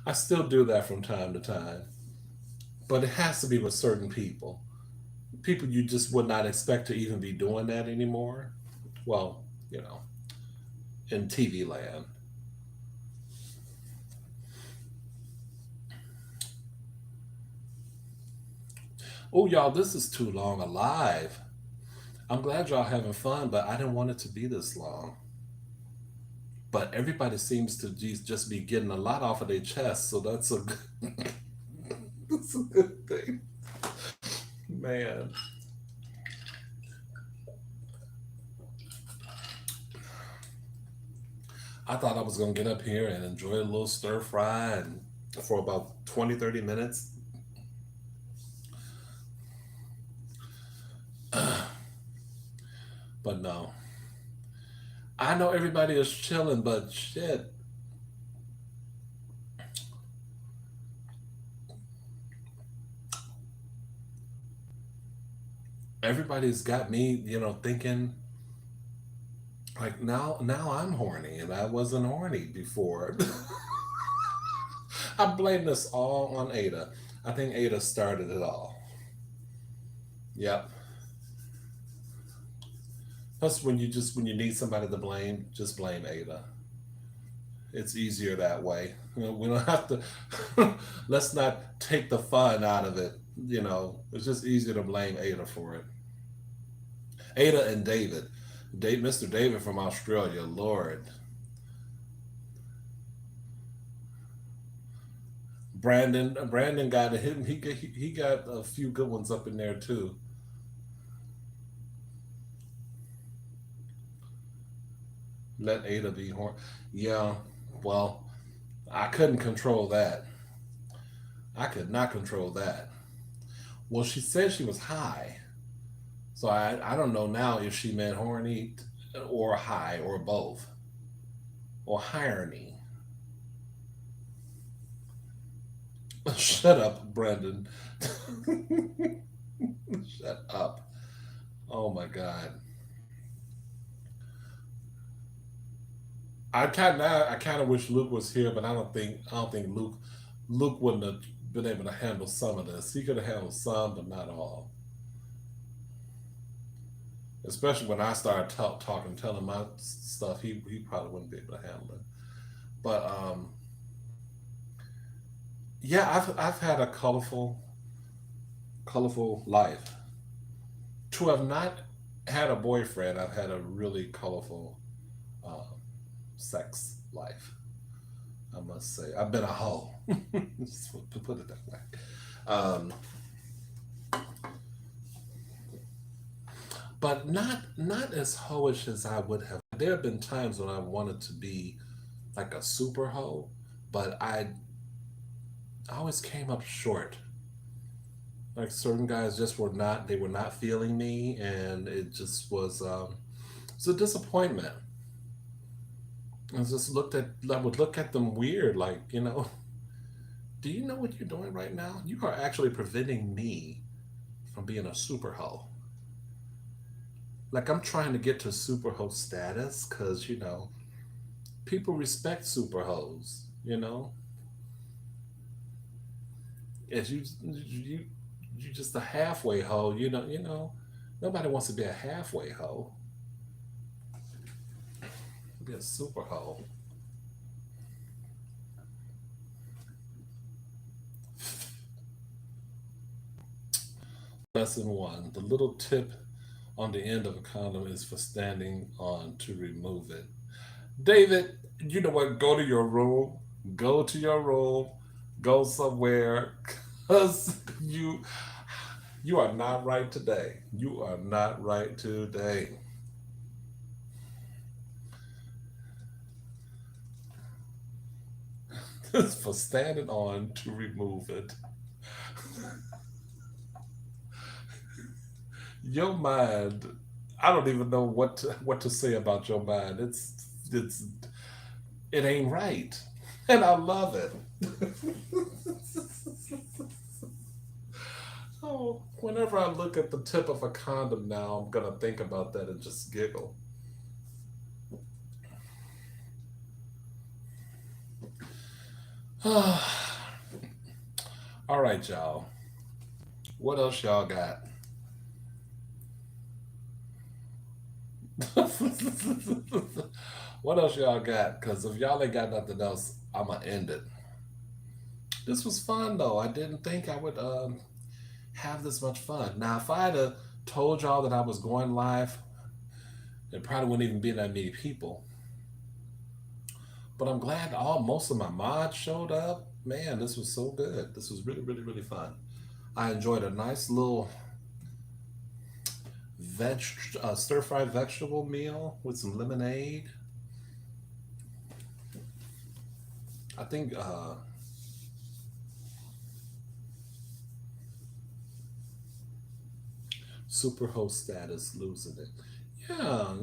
I still do that from time to time, but it has to be with certain people. People you just would not expect to even be doing that anymore. Well, you know, in TV land. Oh, y'all, this is too long alive. I'm glad y'all having fun, but I didn't want it to be this long. But everybody seems to just be getting a lot off of their chest, so that's a good thing, man. I thought I was gonna get up here and enjoy a little stir fry and for about 20, 30 minutes. But no. I know everybody is chilling, but shit, everybody's got me, thinking like now I'm horny and I wasn't horny before. I blame this all on Ada. I think Ada started it all. Yep. Plus, when you need somebody to blame, just blame Ada. It's easier that way. We don't have to. Let's not take the fun out of it. It's just easier to blame Ada for it. Ada and David, Mr. David from Australia. Lord, Brandon got him. He got a few good ones up in there too. Let Ada be horny. Yeah, well, I couldn't control that. I could not control that. Well, she said she was high. So I don't know now if she meant horny or high or both or hirony. Shut up, Brendan. Shut up. Oh my God. I kind of wish Luke was here, but I don't think Luke wouldn't have been able to handle some of this. He could have handled some, but not all. Especially when I started talking, telling my stuff, he probably wouldn't be able to handle it. But yeah, I've had a colorful life. To have not had a boyfriend, I've had a really colorful um, sex life. I must say, I've been a hoe. To put it that way. Um, but not as hoish as I would have. There have been times when I wanted to be like a super hoe, but I always came up short. Like certain guys just were not, they were not feeling me, and it just was, it's a disappointment. I just looked at, I would look at them weird, like, do you know what you're doing right now? You are actually preventing me from being a super hoe. Like I'm trying to get to super hoe status because people respect super hoes. As you just a halfway hoe. Nobody wants to be a halfway hoe. Be a super hoe. Lesson one: the little tip on the end of a condom is for standing on to remove it. David, you know what? Go to your room. Go to your room. Go somewhere, cause you are not right today. You are not right today. It's for standing on to remove it. Your mind, I don't even know what to say about your mind. It ain't right, and I love it. Oh, whenever I look at the tip of a condom now, I'm gonna think about that and just giggle. All right, y'all. What else y'all got? What else y'all got? Because if y'all ain't got nothing else, I'ma end it. This was fun though. I didn't think I would have this much fun. Now, if I had told y'all that I was going live, there probably wouldn't even be that many people. But I'm glad most of my mods showed up. Man, this was so good. This was really, really, really fun. I enjoyed a nice little stir fried vegetable meal with some lemonade. I think super host status losing it. Yeah,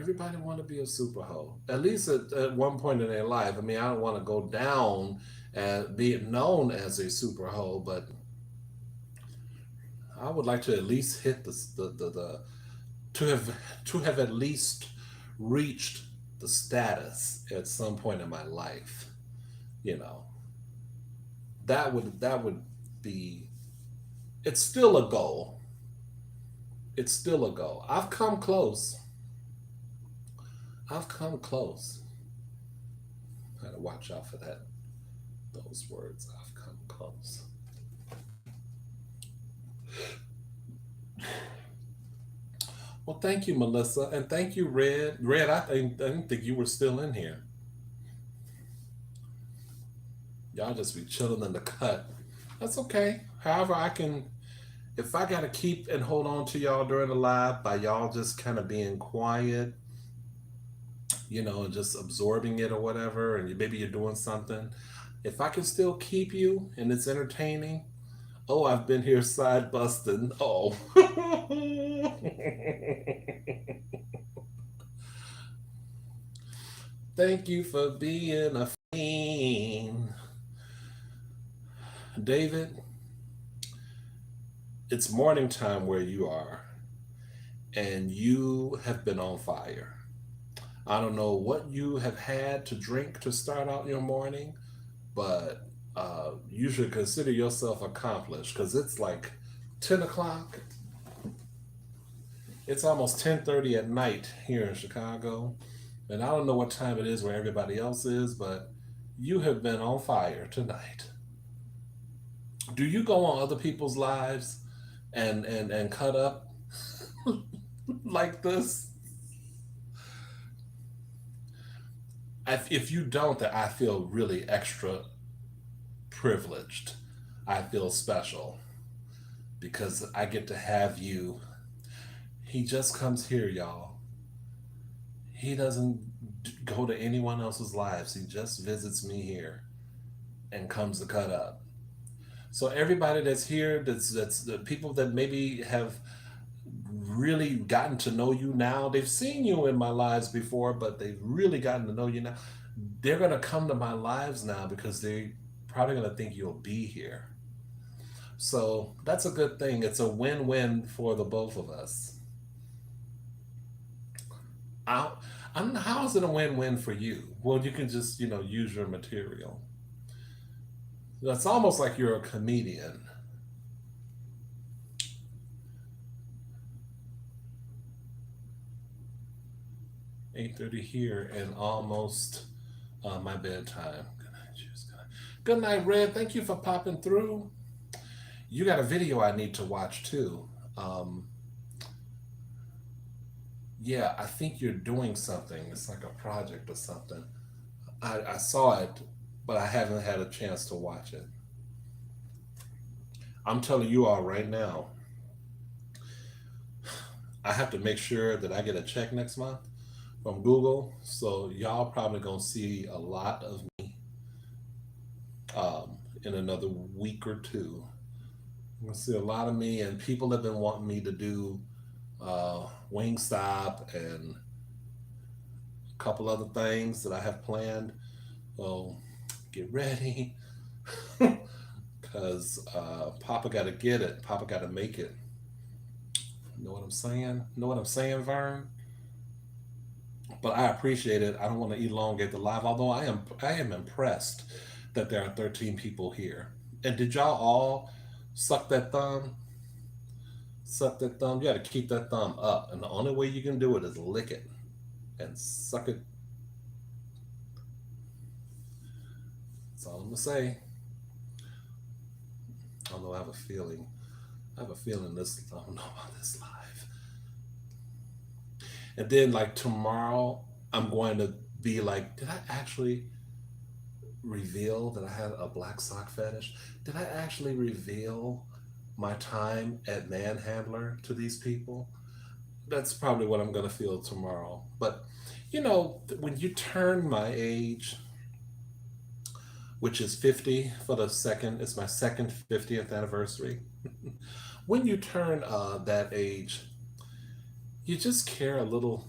everybody want to be a super hoe. At least at one point in their life. I mean, I don't want to go down and be known as a super hoe, but I would like to at least hit the to have at least reached the status at some point in my life. You know, that would be. It's still a goal. It's still a goal. I've come close. I've come close. I gotta watch out for that. Those words. I've come close. Well, thank you, Melissa, and thank you, Red. Red, I didn't think you were still in here. Y'all just be chilling in the cut. That's okay. However, if I gotta keep and hold on to y'all during the live by y'all just kind of being quiet, and just absorbing it or whatever, and maybe you're doing something. If I can still keep you and it's entertaining, oh, I've been here side busting. Oh. Thank you for being a fiend. David, it's morning time where you are, and you have been on fire. I don't know what you have had to drink to start out your morning, but you should consider yourself accomplished because it's like 10 o'clock. It's almost 10:30 at night here in Chicago. And I don't know what time it is where everybody else is, but you have been on fire tonight. Do you go on other people's lives and cut up like this? If you don't, then I feel really extra privileged. I feel special because I get to have you. He just comes here, y'all. He doesn't go to anyone else's lives. He just visits me here and comes to cut up. So everybody that's here, that's the people that maybe have really gotten to know you now. They've seen you in my lives before, but they've really gotten to know you now. They're gonna come to my lives now because they probably gonna think you'll be here. So that's a good thing. It's a win-win for the both of us. I, how is it a win-win for you? Well, you can just use your material. That's almost like you're a comedian. 8:30 here and almost my bedtime. Good night, cheers. Good night, Red. Thank you for popping through. You got a video I need to watch too. Um, yeah, I think you're doing something. It's like a project or something. I saw it, but I haven't had a chance to watch it. I'm telling you all right now, I have to make sure that I get a check next month from Google. So y'all probably gonna see a lot of me in another week or two. You're gonna see a lot of me, and people have been wanting me to do Wingstop and a couple other things that I have planned. So get ready, because Papa got to get it. Papa got to make it. Know what I'm saying? Know what I'm saying, Vern? But I appreciate it. I don't want to elongate the live, although I am impressed that there are 13 people here. And did y'all all suck that thumb? Suck that thumb. You got to keep that thumb up, and the only way you can do it is lick it and suck it. That's all I'm gonna say. Although I have a feeling, this. I don't know about this live. And then like tomorrow, I'm going to be like, did I actually reveal that I had a black sock fetish? Did I actually reveal my time at Manhandler to these people? That's probably what I'm going to feel tomorrow. But when you turn my age, which is 50 for the second, it's my second 50th anniversary. When you turn that age, you just care a little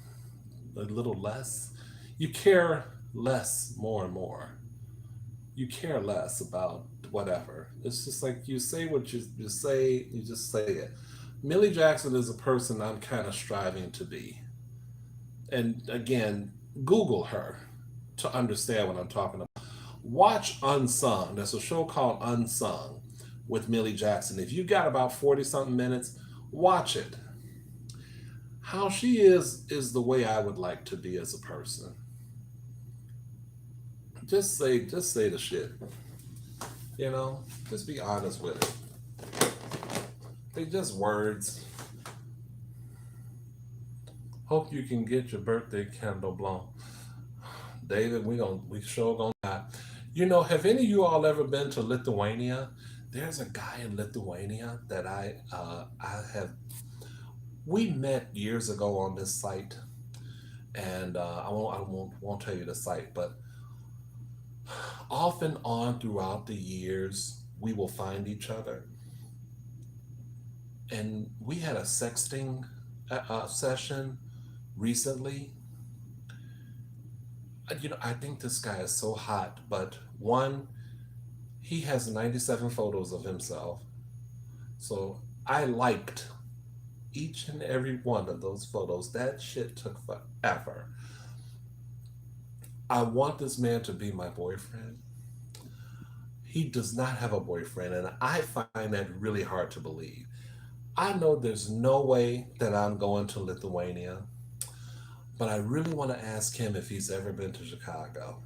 less. You care less more and more. You care less about whatever. It's just like you say what you say, you just say it. Millie Jackson is a person I'm kind of striving to be. And again, Google her to understand what I'm talking about. Watch Unsung. There's a show called Unsung with Millie Jackson. If you got about 40 something minutes, watch it. How she is the way I would like to be as a person. Just say the shit. You know, just be honest with it. They just words. Hope you can get your birthday candle blown. David, we sure gonna die. Have any of you all ever been to Lithuania? There's a guy in Lithuania that I have we met years ago on this site, and I won't tell you the site, but off and on throughout the years we will find each other, and we had a sexting session recently. I think this guy is so hot, but one, he has 97 photos of himself. So I liked each and every one of those photos. That shit took forever. I want this man to be my boyfriend. He does not have a boyfriend, and I find that really hard to believe. I know there's no way that I'm going to Lithuania, but I really want to ask him if he's ever been to Chicago.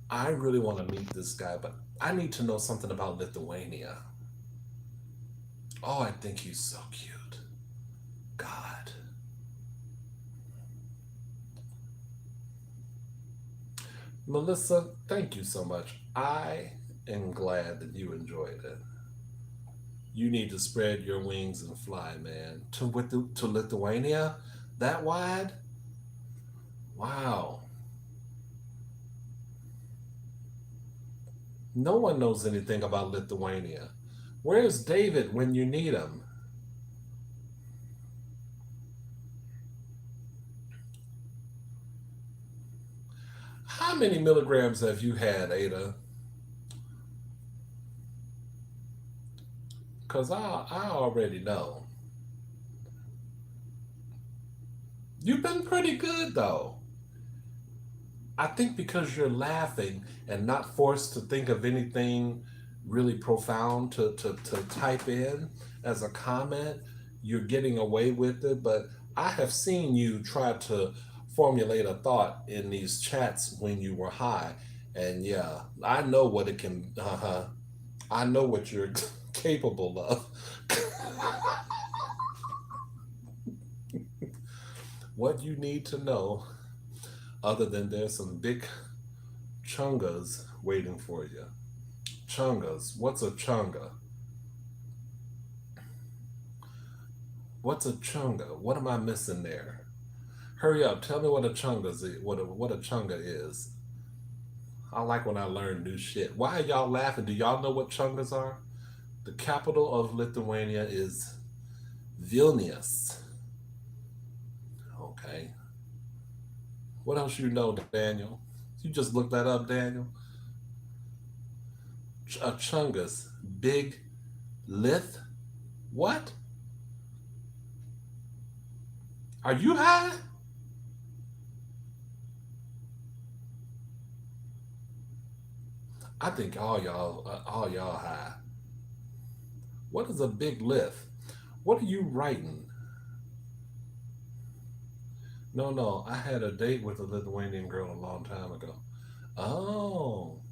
I really want to meet this guy, but I need to know something about Lithuania. Oh, I think he's so cute. God. Melissa, thank you so much. I am glad that you enjoyed it. You need to spread your wings and fly, man. To Lithuania? That wide? Wow. No one knows anything about Lithuania. Where's David when you need him? How many milligrams have you had, Ada? Because I already know. You've been pretty good, though. I think because you're laughing and not forced to think of anything really profound to type in as a comment, you're getting away with it. But I have seen you try to formulate a thought in these chats when you were high. And yeah, I know what it can, I know what you're capable of. What you need to know, other than there's some big chungas waiting for you. Chungas. What's a chunga? What's a chunga? What am I missing there? Hurry up. Tell me what a chunga is. What a chunga is. I like when I learn new shit. Why are y'all laughing? Do y'all know what chungas are? The capital of Lithuania is Vilnius. Okay. What else you know, Daniel? You just looked that up, Daniel. A chungus. Big lith. What? Are you high? I think all y'all high. What is a big lift? What are you writing? No, no, I had a date with a Lithuanian girl a long time ago. Oh,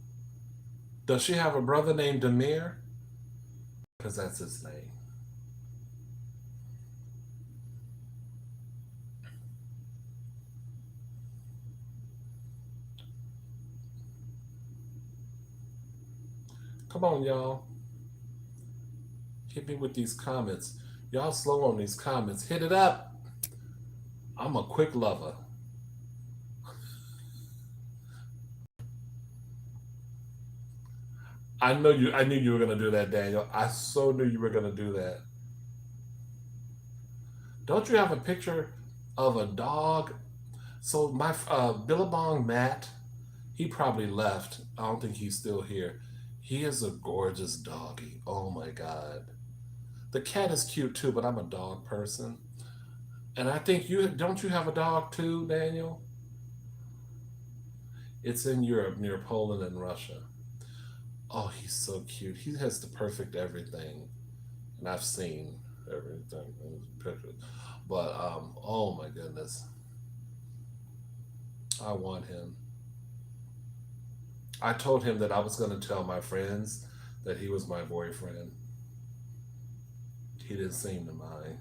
does she have a brother named Demir? Because that's his name. Come on, y'all. Hit me with these comments. Y'all slow on these comments. Hit it up. I'm a quick lover. I know you. I knew you were gonna do that, Daniel. I so knew you were gonna do that. Don't you have a picture of a dog? So my Billabong Matt, he probably left. I don't think he's still here. He is a gorgeous doggy. Oh my god. The cat is cute too, but I'm a dog person. And I think you don't you have a dog too, Daniel? It's in Europe near Poland and Russia. Oh, he's so cute. He has the perfect everything. And I've seen everything in his pictures. But oh my goodness. I want him. I told him that I was gonna tell my friends that he was my boyfriend. He didn't seem to mind.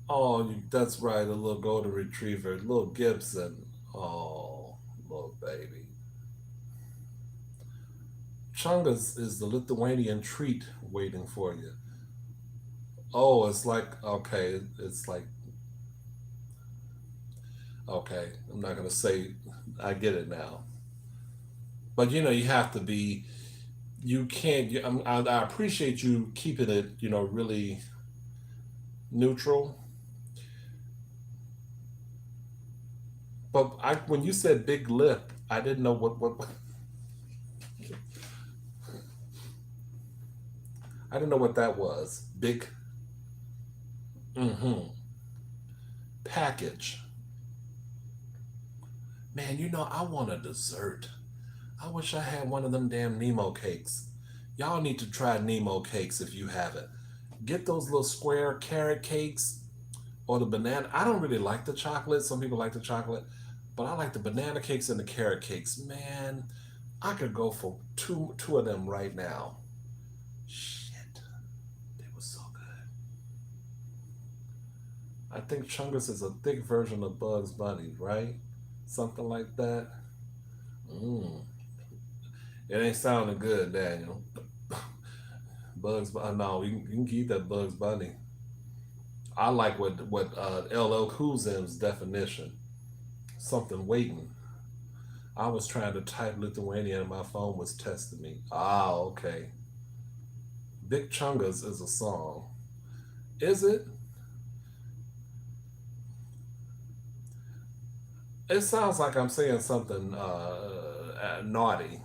Oh, that's right, a little golden retriever, little Gibson. Oh, little baby. Chungas is the Lithuanian treat waiting for you. Oh, it's like okay, it's like okay. I'm not gonna say. I get it now, but you know you have to be. You can't. I appreciate you keeping it. You know, really neutral. But when you said big lip, I didn't know what I didn't know what that was. Big mm-hmm, package. Man, you know I want a dessert. I wish I had one of them damn Nemo cakes. Y'all need to try Nemo cakes if you haven't. Get those little square carrot cakes or the banana. I don't really like the chocolate. Some people like the chocolate, but I like the banana cakes and the carrot cakes. Man, I could go for two of them right now. Shit, they were so good. I think Chungus is a thick version of Bugs Bunny, right? Something like that. Mm. It ain't sounding good, Daniel. Bugs Bunny. No, you can keep that Bugs Bunny. I like what LL Cool M's definition. Something waiting. I was trying to type Lithuanian and my phone was testing me. Ah, okay. Big Chungas is a song. Is it? It sounds like I'm saying something naughty.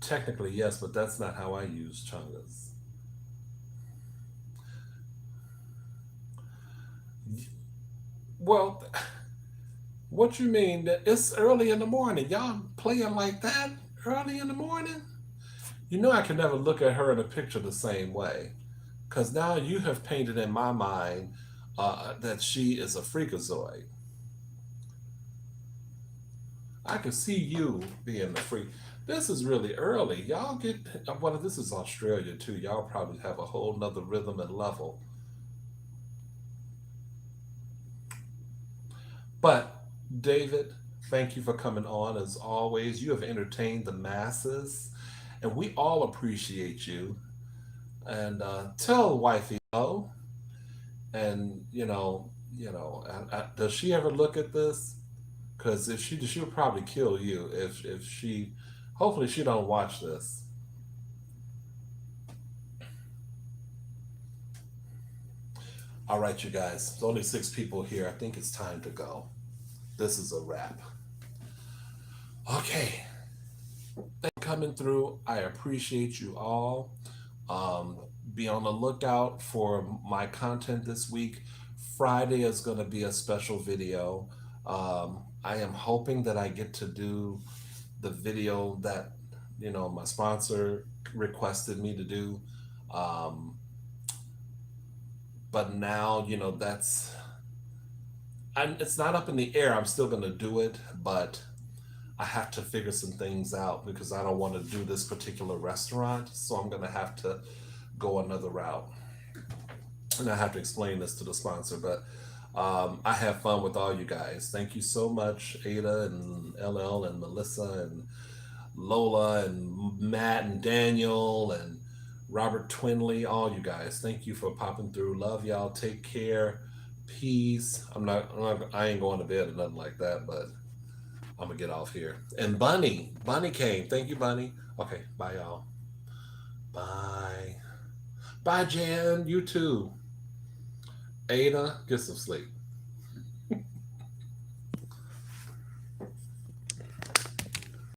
Technically, yes, but that's not how I use Chungas. Well, what you mean? It's early in the morning. Y'all playing like that early in the morning? You know I can never look at her in a picture the same way. Because now you have painted in my mind that she is a freakazoid. I can see you being the freak. This is really early. Y'all get, well, this is Australia too. Y'all probably have a whole nother rhythm and level. But, David, thank you for coming on as always. You have entertained the masses, and we all appreciate you. And tell wifey hello. And does she ever look at this? Because if she'll probably kill you if she. Hopefully, she don't watch this. All right, you guys. There's only 6 people here. I think it's time to go. This is a wrap. Okay, coming through. I appreciate you all. Um, be on the lookout for my content this week. Friday is going to be a special video. I am hoping that I get to do the video that my sponsor requested me to do. Um, but now it's not up in the air. I'm still going to do it, but I have to figure some things out because I don't want to do this particular restaurant. So I'm going to have to go another route. And I have to explain this to the sponsor, but I have fun with all you guys. Thank you so much, Ada and LL and Melissa and Lola and Matt and Daniel and Robert Twinley, all you guys. Thank you for popping through. Love y'all. Take care. Peace. I ain't going to bed or nothing like that, but I'm gonna get off here. And Bunny came. Thank you, Bunny. Okay, bye y'all. Bye. Bye, Jan. You too. Ada, get some sleep.